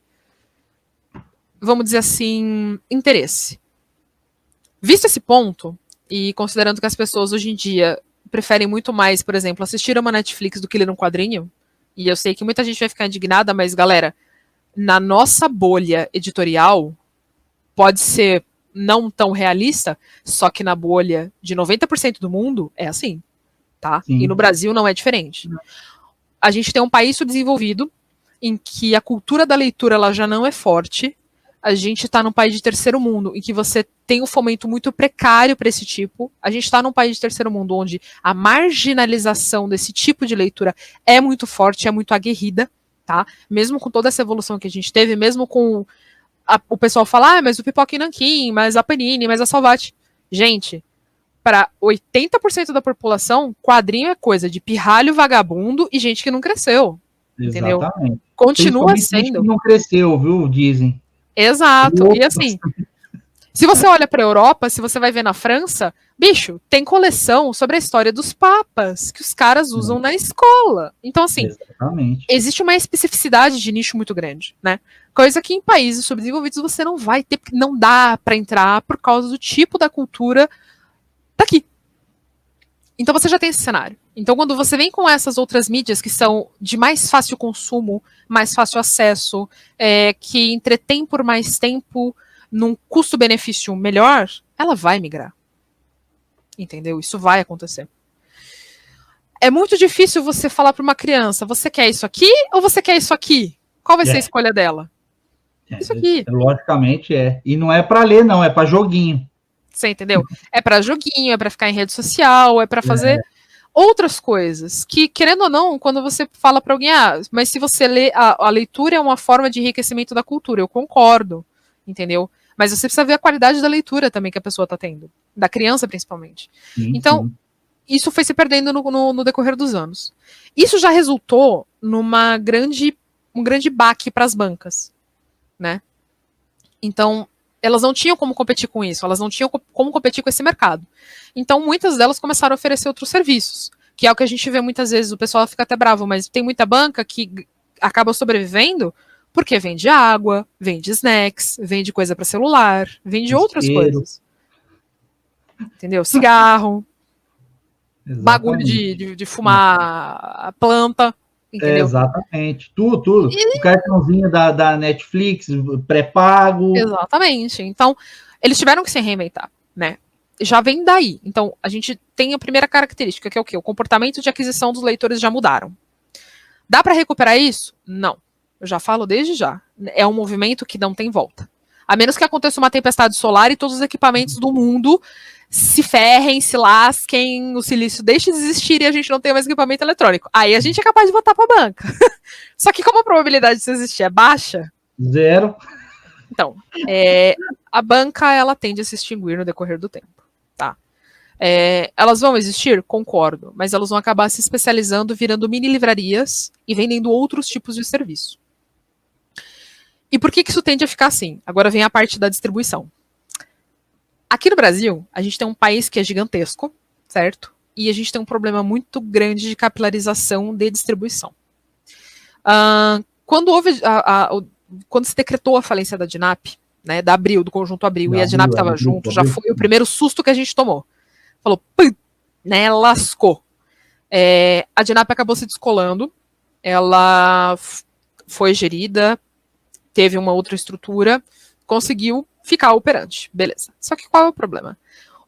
vamos dizer assim, interesse. Visto esse ponto, e considerando que as pessoas hoje em dia preferem muito mais, por exemplo, assistir uma Netflix do que ler um quadrinho, e eu sei que muita gente vai ficar indignada, mas, galera, na nossa bolha editorial, pode ser não tão realista, só que na bolha de 90% do mundo é assim, tá? Sim. E no Brasil não é diferente. A gente tem um país subdesenvolvido, em que a cultura da leitura ela já não é forte. A gente está num país de terceiro mundo, em que você tem um fomento muito precário para esse tipo. A gente está num país de terceiro mundo, onde a marginalização desse tipo de leitura é muito forte, é muito aguerrida, tá? Mesmo com toda essa evolução que a gente teve, mesmo com o pessoal falar, mas o Pipoca e Nanquim, mas a Panini, mas a Salvat. Gente, para 80% da população, quadrinho é coisa de pirralho, vagabundo e gente que não cresceu. Entendeu? Exatamente. Continua sendo. Gente que não cresceu, viu? Dizem. Exato. E assim, se você olha para a Europa, se você vai ver na França, bicho, tem coleção sobre a história dos papas que os caras usam na escola. Então, assim, existe uma especificidade de nicho muito grande, né? Coisa que em países subdesenvolvidos você não vai ter, porque não dá para entrar por causa do tipo da cultura daqui. Então você já tem esse cenário. Então quando você vem com essas outras mídias que são de mais fácil consumo, mais fácil acesso, que entretém por mais tempo, num custo-benefício melhor, ela vai migrar. Entendeu? Isso vai acontecer. É muito difícil você falar para uma criança, você quer isso aqui ou você quer isso aqui? Qual vai ser a escolha dela? Isso aqui. Logicamente é. E não é para ler, não, é para joguinho. Você entendeu? É para joguinho, é para ficar em rede social, é para fazer outras coisas que, querendo ou não, quando você fala para alguém, mas se você lê, a leitura é uma forma de enriquecimento da cultura, eu concordo, entendeu? Mas você precisa ver a qualidade da leitura também que a pessoa está tendo, da criança principalmente. Sim, então, sim. Isso foi se perdendo no decorrer dos anos. Isso já resultou um grande baque para as bancas, né? Então, elas não tinham como competir com isso, elas não tinham como competir com esse mercado. Então, muitas delas começaram a oferecer outros serviços, que é o que a gente vê muitas vezes, o pessoal fica até bravo, mas tem muita banca que acaba sobrevivendo porque vende água, vende snacks, vende coisa para celular, vende outras coisas. Entendeu? Cigarro, bagulho de fumar a planta, entendeu? Exatamente, tudo. O cartãozinho da Netflix, pré-pago. Exatamente. Então, eles tiveram que se reinventar, né? Já vem daí. Então, a gente tem a primeira característica, que é o quê? O comportamento de aquisição dos leitores já mudaram. Dá para recuperar isso? Não. Eu já falo desde já. É um movimento que não tem volta. A menos que aconteça uma tempestade solar e todos os equipamentos do mundo se ferrem, se lasquem, o silício deixe de existir e a gente não tenha mais equipamento eletrônico. Aí a gente é capaz de voltar para a banca. Só que como a probabilidade disso existir é baixa... Zero. Então, a banca, ela tende a se extinguir no decorrer do tempo, tá? Elas vão existir? Concordo, mas elas vão acabar se especializando, virando mini livrarias e vendendo outros tipos de serviço. E por que isso tende a ficar assim? Agora vem a parte da distribuição. Aqui no Brasil, a gente tem um país que é gigantesco, certo? E a gente tem um problema muito grande de capilarização de distribuição. Quando se decretou a falência da DINAP, né, da Abril, do Conjunto Abril, e a DINAP estava junto, já foi o primeiro susto que a gente tomou. Falou, né, lascou. A DINAP acabou se descolando, ela foi gerida, teve uma outra estrutura, conseguiu ficar operante, beleza. Só que qual é o problema?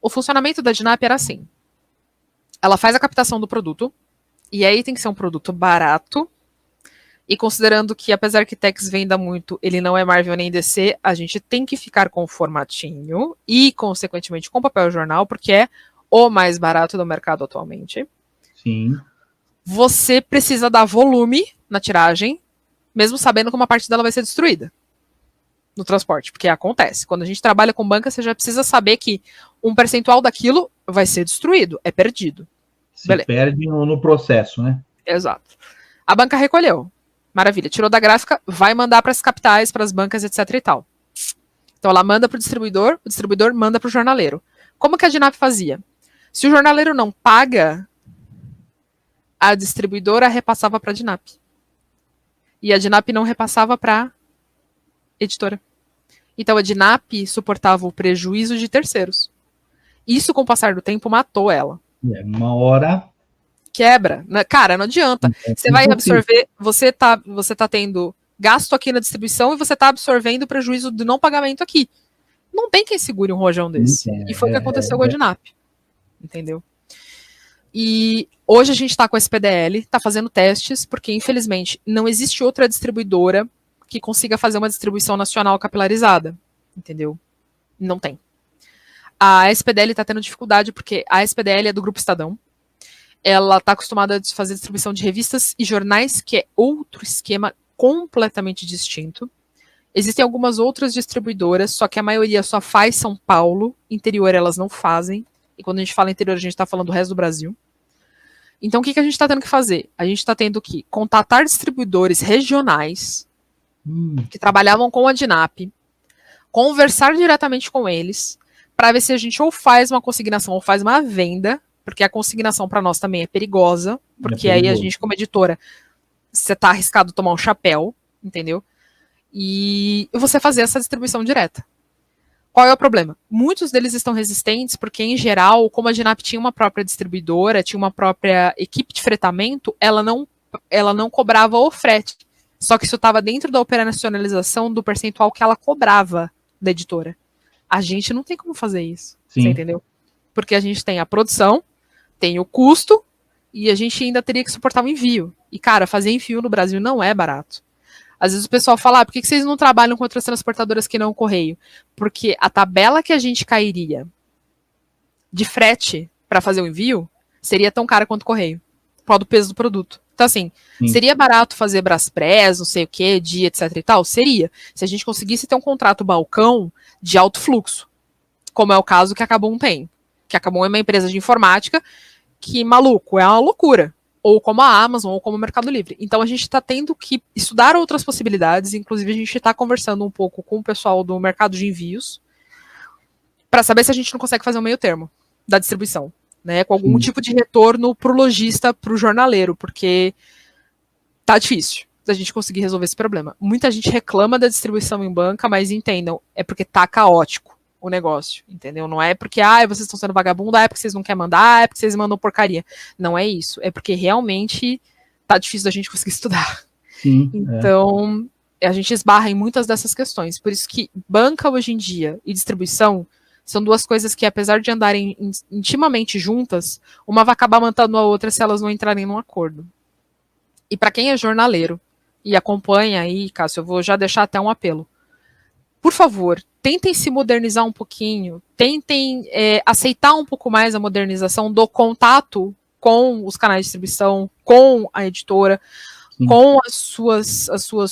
O funcionamento da DINAP era assim, ela faz a captação do produto, e aí tem que ser um produto barato, e considerando que, apesar que Tex venda muito, ele não é Marvel nem DC, a gente tem que ficar com o formatinho e, consequentemente, com papel jornal, porque é o mais barato do mercado atualmente. Sim. Você precisa dar volume na tiragem, mesmo sabendo que uma parte dela vai ser destruída no transporte, porque acontece. Quando a gente trabalha com banca, você já precisa saber que um percentual daquilo vai ser destruído, é perdido. Se perde no processo, né? Exato. A banca recolheu. Maravilha, tirou da gráfica, vai mandar para as capitais, para as bancas, etc e tal. Então ela manda para o distribuidor manda para o jornaleiro. Como que a DINAP fazia? Se o jornaleiro não paga, a distribuidora repassava para a DINAP. E a DINAP não repassava para a editora. Então a DINAP suportava o prejuízo de terceiros. Isso, com o passar do tempo, matou ela. Uma hora... quebra. Cara, não adianta. Você vai absorver, você tá tendo gasto aqui na distribuição e você tá absorvendo o prejuízo do não pagamento aqui. Não tem quem segure um rojão desse. E foi o que aconteceu com a DINAP. Entendeu? E hoje a gente tá com a SPDL, tá fazendo testes, porque infelizmente não existe outra distribuidora que consiga fazer uma distribuição nacional capilarizada. Entendeu? Não tem. A SPDL tá tendo dificuldade porque a SPDL é do Grupo Estadão. Ela está acostumada a fazer distribuição de revistas e jornais, que é outro esquema completamente distinto. Existem algumas outras distribuidoras, só que a maioria só faz São Paulo, interior elas não fazem, e quando a gente fala interior a gente está falando do resto do Brasil. Então o que a gente está tendo que fazer? A gente está tendo que contatar distribuidores regionais que trabalhavam com a DINAP, conversar diretamente com eles, para ver se a gente ou faz uma consignação ou faz uma venda, porque a consignação para nós também é perigosa, porque aí a gente, como editora, você tá arriscado tomar um chapéu, entendeu? E você fazer essa distribuição direta. Qual é o problema? Muitos deles estão resistentes porque, em geral, como a DINAP tinha uma própria distribuidora, tinha uma própria equipe de fretamento, ela não cobrava o frete. Só que isso estava dentro da operacionalização do percentual que ela cobrava da editora. A gente não tem como fazer isso, você entendeu? Porque a gente tem a produção, tem o custo, e a gente ainda teria que suportar o envio. E, cara, fazer envio no Brasil não é barato. Às vezes o pessoal fala, por que vocês não trabalham com outras transportadoras que não o correio? Porque a tabela que a gente cairia de frete para fazer o envio seria tão cara quanto o correio, por causa do peso do produto. Então, assim, Sim. seria barato fazer Braspress, não sei o que, dia, etc e tal? Seria. Se a gente conseguisse ter um contrato balcão de alto fluxo, como é o caso que a Kabum tem. Que a Kabum é uma empresa de informática que, maluco, é uma loucura. Ou como a Amazon, ou como o Mercado Livre. Então a gente está tendo que estudar outras possibilidades, inclusive a gente está conversando um pouco com o pessoal do mercado de envios, para saber se a gente não consegue fazer um meio termo da distribuição, né, com algum tipo de retorno para o lojista, para o jornaleiro, porque tá difícil da gente conseguir resolver esse problema. Muita gente reclama da distribuição em banca, mas entendam, é porque tá caótico o negócio, entendeu? Não é porque, vocês estão sendo vagabundo, é porque vocês não querem mandar, é porque vocês mandam porcaria. Não é isso, é porque realmente tá difícil da gente conseguir estudar. Sim, então, a gente esbarra em muitas dessas questões. Por isso que banca hoje em dia e distribuição são duas coisas que, apesar de andarem intimamente juntas, uma vai acabar mantendo a outra se elas não entrarem num acordo. E para quem é jornaleiro e acompanha aí, Cássio, eu vou já deixar até um apelo. Por favor, tentem se modernizar um pouquinho, tentem aceitar um pouco mais a modernização do contato com os canais de distribuição, com a editora, Sim. com as suas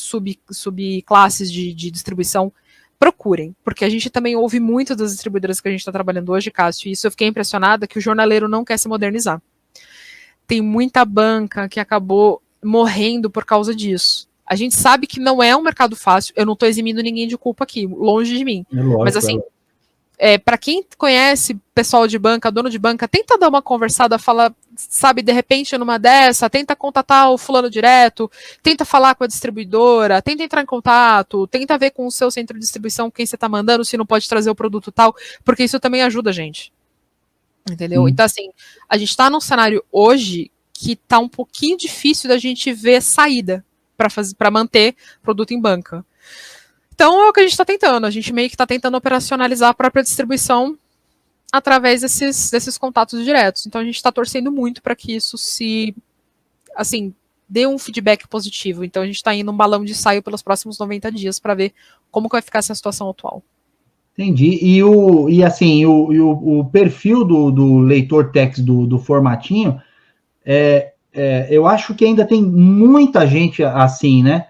subclasses de distribuição. Procurem, porque a gente também ouve muito das distribuidoras que a gente está trabalhando hoje, Cássio, e isso eu fiquei impressionada que o jornaleiro não quer se modernizar. Tem muita banca que acabou morrendo por causa disso. A gente sabe que não é um mercado fácil, eu não estou eximindo ninguém de culpa aqui, longe de mim. Lógico, mas assim, para quem conhece pessoal de banca, dono de banca, tenta dar uma conversada, fala, sabe, de repente numa dessa, tenta contatar o fulano direto, tenta falar com a distribuidora, tenta entrar em contato, tenta ver com o seu centro de distribuição quem você está mandando, se não pode trazer o produto tal, porque isso também ajuda a gente. Entendeu? Então, assim, a gente está num cenário hoje que tá um pouquinho difícil da gente ver saída para manter produto em banca. Então é o que a gente está tentando. A gente meio que está tentando operacionalizar a própria distribuição através desses contatos diretos. Então a gente está torcendo muito para que isso dê um feedback positivo. Então a gente está indo um balão de ensaio pelos próximos 90 dias para ver como que vai ficar essa situação atual. Entendi. E o perfil do leitor text do formatinho, eu acho que ainda tem muita gente assim, né?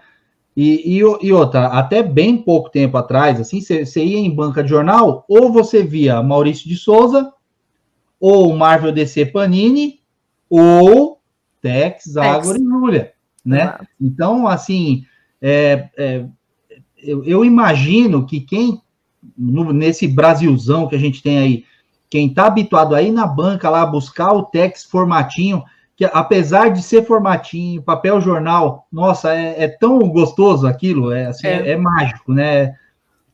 E outra, até bem pouco tempo atrás, assim, você ia em banca de jornal, ou você via Maurício de Souza, ou Marvel DC Panini, ou Tex, Ágora e Júlia, né? Exato. Então, assim, eu imagino que nesse Brasilzão que a gente tem aí, quem está habituado aí na banca lá, buscar o Tex formatinho, que apesar de ser formatinho, papel jornal, nossa, é tão gostoso aquilo, é mágico, né?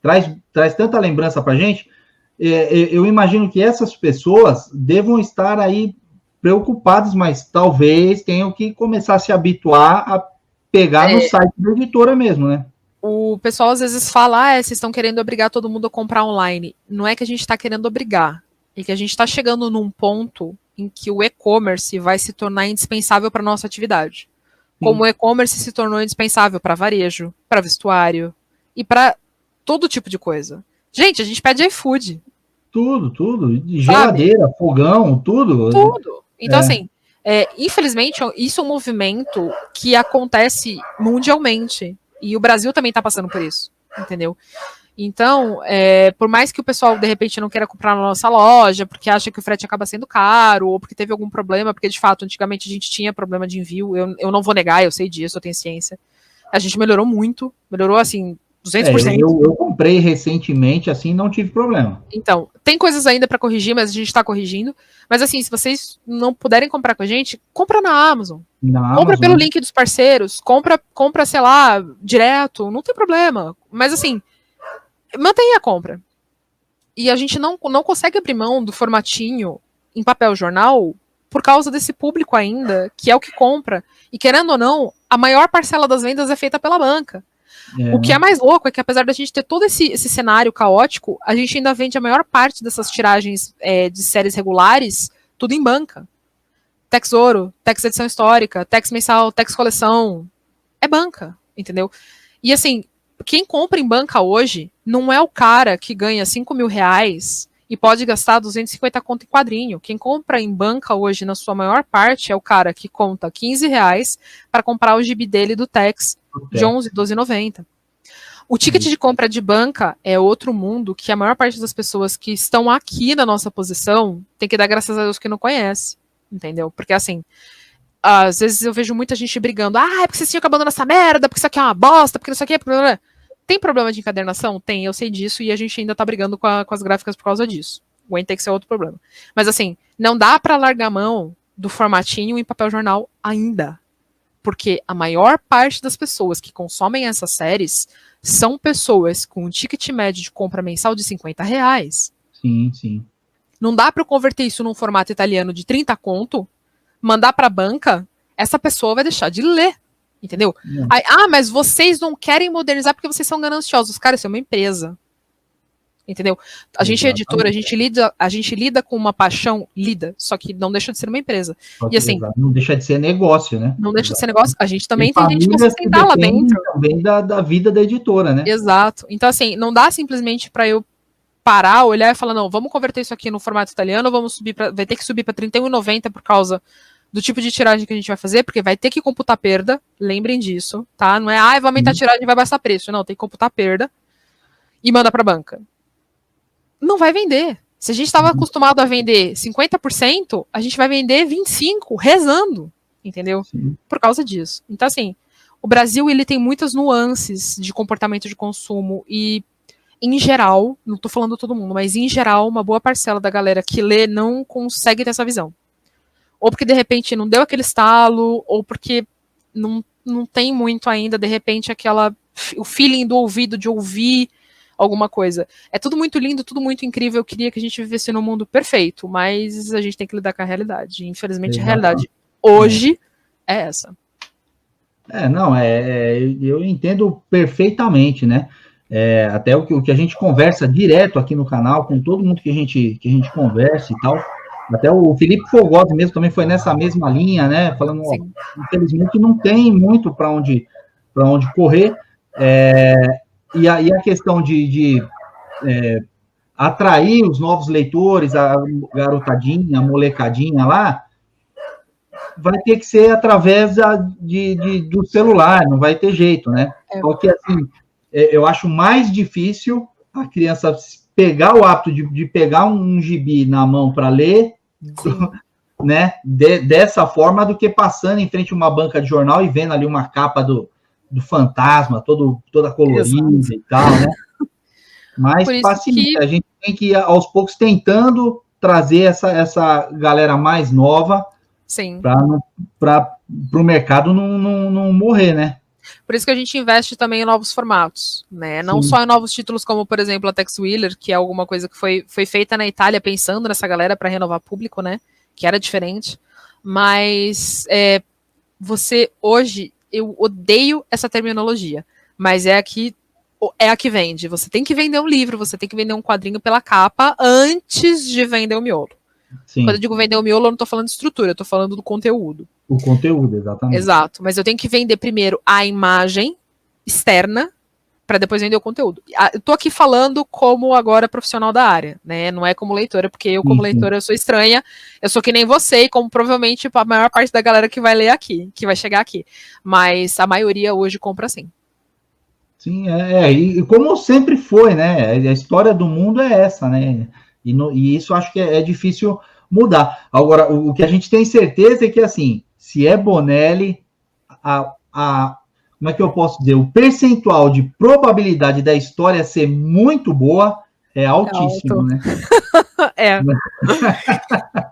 Traz tanta lembrança pra gente. Eu imagino que essas pessoas devam estar aí preocupadas, mas talvez tenham que começar a se habituar a pegar no site da editora mesmo, né? O pessoal às vezes fala, vocês estão querendo obrigar todo mundo a comprar online. Não é que a gente está querendo obrigar, é que a gente está chegando num ponto em que o e-commerce vai se tornar indispensável para a nossa atividade. Como o e-commerce se tornou indispensável para varejo, para vestuário e para todo tipo de coisa. Gente, a gente pede iFood. Tudo. Geladeira, fogão, tudo. Tudo. Então, assim, infelizmente, isso é um movimento que acontece mundialmente. E o Brasil também está passando por isso, entendeu? Então, por mais que o pessoal, de repente, não queira comprar na nossa loja, porque acha que o frete acaba sendo caro, ou porque teve algum problema, porque, de fato, antigamente a gente tinha problema de envio, eu não vou negar, eu sei disso, eu tenho ciência. A gente melhorou muito, melhorou, assim, 200%. Eu comprei recentemente, assim, não tive problema. Então, tem coisas ainda para corrigir, mas a gente está corrigindo. Mas, assim, se vocês não puderem comprar com a gente, compra na Amazon. Compra pelo link dos parceiros, compra, sei lá, direto, não tem problema. Mas, assim, mantenha a compra. E a gente não consegue abrir mão do formatinho em papel jornal por causa desse público ainda, que é o que compra. E querendo ou não, a maior parcela das vendas é feita pela banca. O que é mais louco é que, apesar da gente ter todo esse cenário caótico, a gente ainda vende a maior parte dessas tiragens de séries regulares, tudo em banca. Tex Ouro, Tex Edição Histórica, Tex Mensal, Tex Coleção. É banca, entendeu? E assim, quem compra em banca hoje não é o cara que ganha 5 mil reais e pode gastar 250 conto em quadrinho. Quem compra em banca hoje, na sua maior parte, é o cara que conta R$ 15 para comprar o gibi dele do Tex de 11, 12,90. O ticket de compra de banca é outro mundo que a maior parte das pessoas que estão aqui na nossa posição tem que dar graças a Deus que não conhece, entendeu? Porque assim, às vezes eu vejo muita gente brigando, é porque vocês tinham acabando nessa merda, porque isso aqui é uma bosta, porque isso aqui é... Tem problema de encadernação? Tem, eu sei disso, e a gente ainda tá brigando com as gráficas por causa disso. O Entex é outro problema. Mas assim, não dá pra largar a mão do formatinho em papel jornal ainda. Porque a maior parte das pessoas que consomem essas séries são pessoas com um ticket médio de compra mensal de R$ 50. Sim, sim. Não dá pra eu converter isso num formato italiano de 30 conto, mandar pra banca, essa pessoa vai deixar de ler. Entendeu? Aí, mas vocês não querem modernizar porque vocês são gananciosos. Cara, isso é uma empresa. Entendeu? A gente é editora, a gente lida com uma paixão, só que não deixa de ser uma empresa. E assim, não deixa de ser negócio, né? Não deixa de ser negócio. A gente também tem gente que vai sustentar lá dentro. Também da vida da editora, né? Exato. Então, assim, não dá simplesmente para eu parar, olhar e falar, não, vamos converter isso aqui no formato italiano, vai ter que subir para R$31,90 por causa do tipo de tiragem que a gente vai fazer, porque vai ter que computar perda, lembrem disso, tá? Não é, vai aumentar a tiragem e vai baixar preço. Não, tem que computar perda e manda pra banca. Não vai vender. Se a gente estava acostumado a vender 50%, a gente vai vender 25%, rezando, entendeu? Sim. Por causa disso. Então, assim, o Brasil, ele tem muitas nuances de comportamento de consumo e, em geral, não tô falando todo mundo, mas em geral, uma boa parcela da galera que lê não consegue ter essa visão. Ou porque, de repente, não deu aquele estalo, ou porque não tem muito ainda, de repente, o feeling do ouvido de ouvir alguma coisa. É tudo muito lindo, tudo muito incrível. Eu queria que a gente vivesse num mundo perfeito, mas a gente tem que lidar com a realidade. Infelizmente, a realidade hoje é essa. Eu entendo perfeitamente, né? Até o que a gente conversa direto aqui no canal, com todo mundo que a gente conversa e tal. Até o Felipe Fogosi mesmo também foi nessa mesma linha, né? Falando, infelizmente não tem muito para onde correr. E a questão de atrair os novos leitores, a garotadinha, a molecadinha lá, vai ter que ser através do celular, não vai ter jeito, né? Porque, assim, eu acho mais difícil a criança pegar o hábito de pegar um gibi na mão para ler, né, dessa forma, do que passando em frente a uma banca de jornal e vendo ali uma capa do fantasma, toda colorida e tal, né? Mas paciência, a gente tem que ir aos poucos tentando trazer essa galera mais nova para o mercado não morrer, né? Por isso que a gente investe também em novos formatos, né? Não só em novos títulos como, por exemplo, a Tex Willer, que é alguma coisa que foi feita na Itália pensando nessa galera para renovar público, né? Que era diferente. Mas você hoje, eu odeio essa terminologia, mas é a que vende. Você tem que vender um livro, você tem que vender um quadrinho pela capa antes de vender o miolo. Sim. Quando eu digo vender o miolo, eu não estou falando de estrutura, eu estou falando do conteúdo. O conteúdo, exatamente. Exato, mas eu tenho que vender primeiro a imagem externa para depois vender o conteúdo. Eu tô aqui falando como agora profissional da área, né? Não é como leitora, porque eu como leitora eu sou estranha, eu sou que nem você e como provavelmente a maior parte da galera que vai ler aqui, que vai chegar aqui. Mas a maioria hoje compra sim. Sim, e como sempre foi, né? A história do mundo é essa, né? E isso acho que é difícil mudar. Agora, o que a gente tem certeza é que, assim, se é Bonelli, como é que eu posso dizer? O percentual de probabilidade da história ser muito boa é altíssimo, né?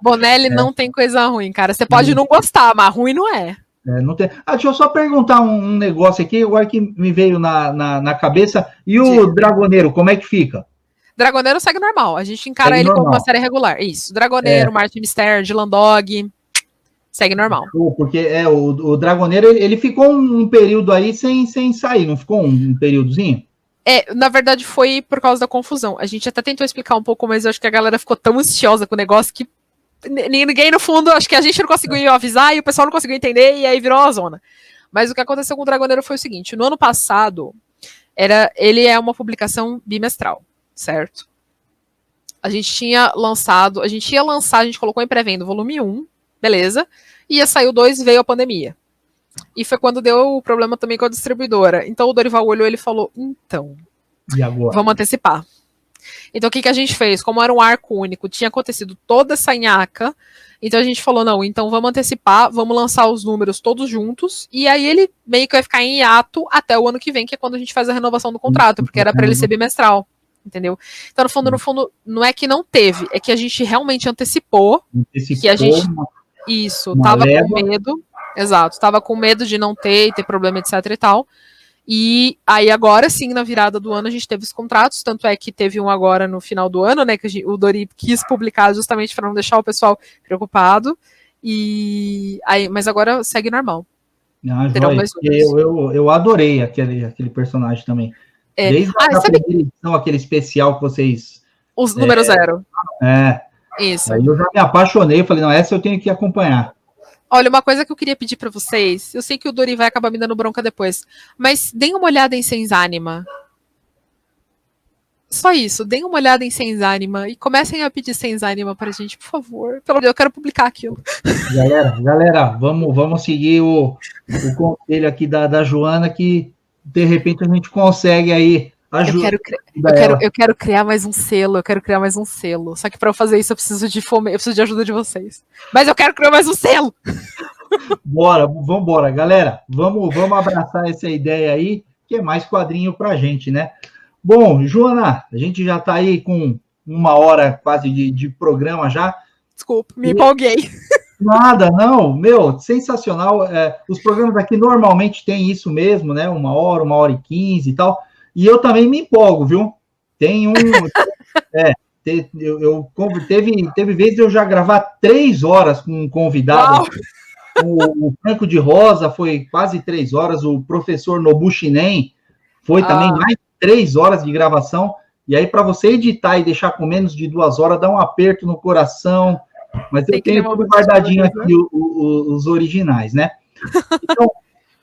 Bonelli não tem coisa ruim, cara. Você pode não gostar, mas ruim não é. Não tem... deixa eu só perguntar um negócio aqui, agora que me veio na cabeça. E o Dragoneiro, como é que fica? Dragoneiro segue normal. A gente encara ele como uma série regular. Isso. Dragoneiro, Martin Mister, Dylan Dog. Segue normal. Porque o Dragoneiro, ele ficou um período aí sem sair, não ficou um períodozinho? Na verdade foi por causa da confusão. A gente até tentou explicar um pouco, mas eu acho que a galera ficou tão ansiosa com o negócio que ninguém, no fundo, acho que a gente não conseguiu avisar e o pessoal não conseguiu entender e aí virou uma zona. Mas o que aconteceu com o Dragoneiro foi o seguinte, no ano passado, ele é uma publicação bimestral, certo? A gente ia lançar, a gente colocou em pré-venda o volume 1, beleza, ia sair o 2, veio a pandemia. E foi quando deu o problema também com a distribuidora. Então o Dorival olhou e ele falou, então, E agora? vamos antecipar. Então o que a gente fez? Como era um arco único, tinha acontecido toda essa nhaca, então a gente falou, não, então vamos antecipar, vamos lançar os números todos juntos, e aí ele meio que vai ficar em hiato até o ano que vem, que é quando a gente faz a renovação do contrato, porque era para ele ser bimestral, entendeu? Então, no fundo, não é que não teve, é que a gente realmente antecipou que a gente... Isso, tava com medo, exato, tava com medo de não ter e ter problema, etc e tal. E aí agora sim, na virada do ano, a gente teve os contratos, tanto é que teve um agora no final do ano, né, que o Dori quis publicar justamente para não deixar o pessoal preocupado, e aí, mas agora segue normal. Joia, eu adorei aquele personagem também. Desde a primeira edição, aquele especial que vocês... Os número 0. Isso. Aí eu já me apaixonei, falei, não, essa eu tenho que acompanhar. Olha, uma coisa que eu queria pedir pra vocês, eu sei que o Dori vai acabar me dando bronca depois, mas deem uma olhada em Senzanima. Só isso, deem uma olhada em Senzanima e comecem a pedir Senzanima pra gente, por favor. Pelo Deus, eu quero publicar aquilo. Galera, vamos seguir o conselho aqui da Joana, que de repente a gente consegue aí ajudar. Eu quero criar mais um selo, Só que para eu fazer isso eu preciso de ajuda de vocês. Mas eu quero criar mais um selo. Vambora, galera. Vamos abraçar essa ideia aí, que é mais quadrinho pra gente, né? Bom, Joana, a gente já tá aí com 1 hora quase de programa já. Desculpa, me empolguei. Nada, não, sensacional. Os programas aqui normalmente tem isso mesmo, né? 1 hora, 1h15 e tal. E eu também me empolgo, viu? Tem teve vezes eu já gravar 3 horas com um convidado. O Franco de Rosa foi quase 3 horas, o professor Nobushinen foi também mais 3 horas de gravação. E aí, para você editar e deixar com menos de 2 horas, dá um aperto no coração. Mas eu tenho tudo guardadinho aqui, os originais, né? Então,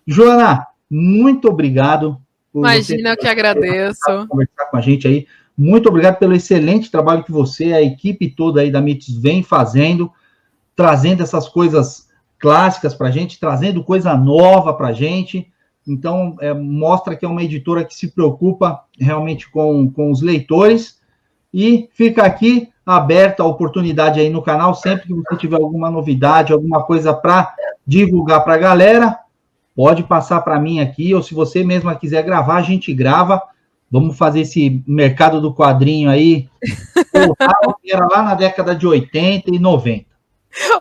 Joana, muito obrigado. Imagina, eu que agradeço. Conversar com a gente aí. Muito obrigado pelo excelente trabalho que você, a equipe toda aí da Mitos vem fazendo, trazendo essas coisas clássicas para a gente, trazendo coisa nova para a gente. Então, mostra que é uma editora que se preocupa realmente com os leitores. E fica aqui aberta a oportunidade aí no canal, sempre que você tiver alguma novidade, alguma coisa para divulgar para a galera, pode passar para mim aqui, ou se você mesma quiser gravar, a gente grava. Vamos fazer esse mercado do quadrinho aí, era lá na década de 80 e 90.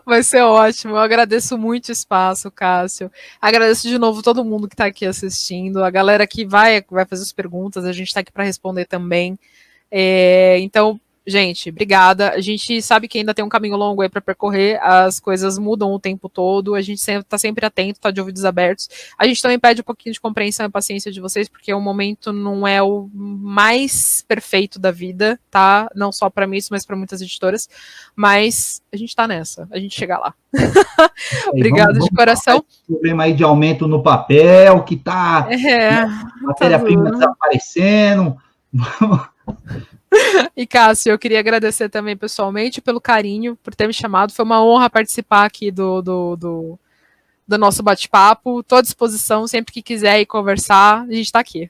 Vai ser ótimo, eu agradeço muito o espaço, Cássio. Agradeço de novo todo mundo que está aqui assistindo, a galera que vai fazer as perguntas, a gente está aqui para responder também. Então, gente, obrigada. A gente sabe que ainda tem um caminho longo aí para percorrer, as coisas mudam o tempo todo, a gente está sempre atento, está de ouvidos abertos. A gente também pede um pouquinho de compreensão e paciência de vocês, porque o momento não é o mais perfeito da vida, tá? Não só para mim, mas para muitas editoras, mas a gente está nessa, a gente chega lá. Obrigada de coração. Problema aí de aumento no papel, que tá matéria-prima desaparecendo. E Cássio, eu queria agradecer também pessoalmente pelo carinho, por ter me chamado. Foi uma honra participar aqui do nosso bate-papo. Estou à disposição, sempre que quiser ir conversar, a gente está aqui.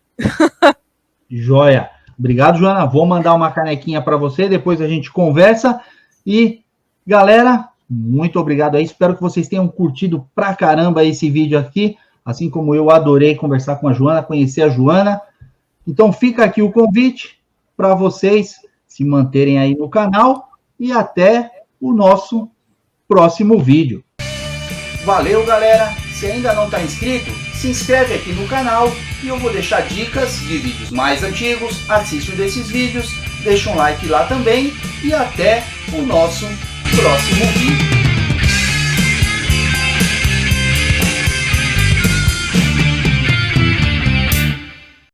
Joia. Obrigado, Joana. Vou mandar uma canequinha para você, depois a gente conversa. E, galera, muito obrigado aí. Espero que vocês tenham curtido pra caramba esse vídeo aqui, assim como eu adorei conversar com a Joana, conhecer a Joana. Então, fica aqui o convite para vocês se manterem aí no canal e até o nosso próximo vídeo. Valeu, galera! Se ainda não está inscrito, se inscreve aqui no canal e eu vou deixar dicas de vídeos mais antigos, assiste um desses vídeos, deixa um like lá também e até o nosso próximo vídeo.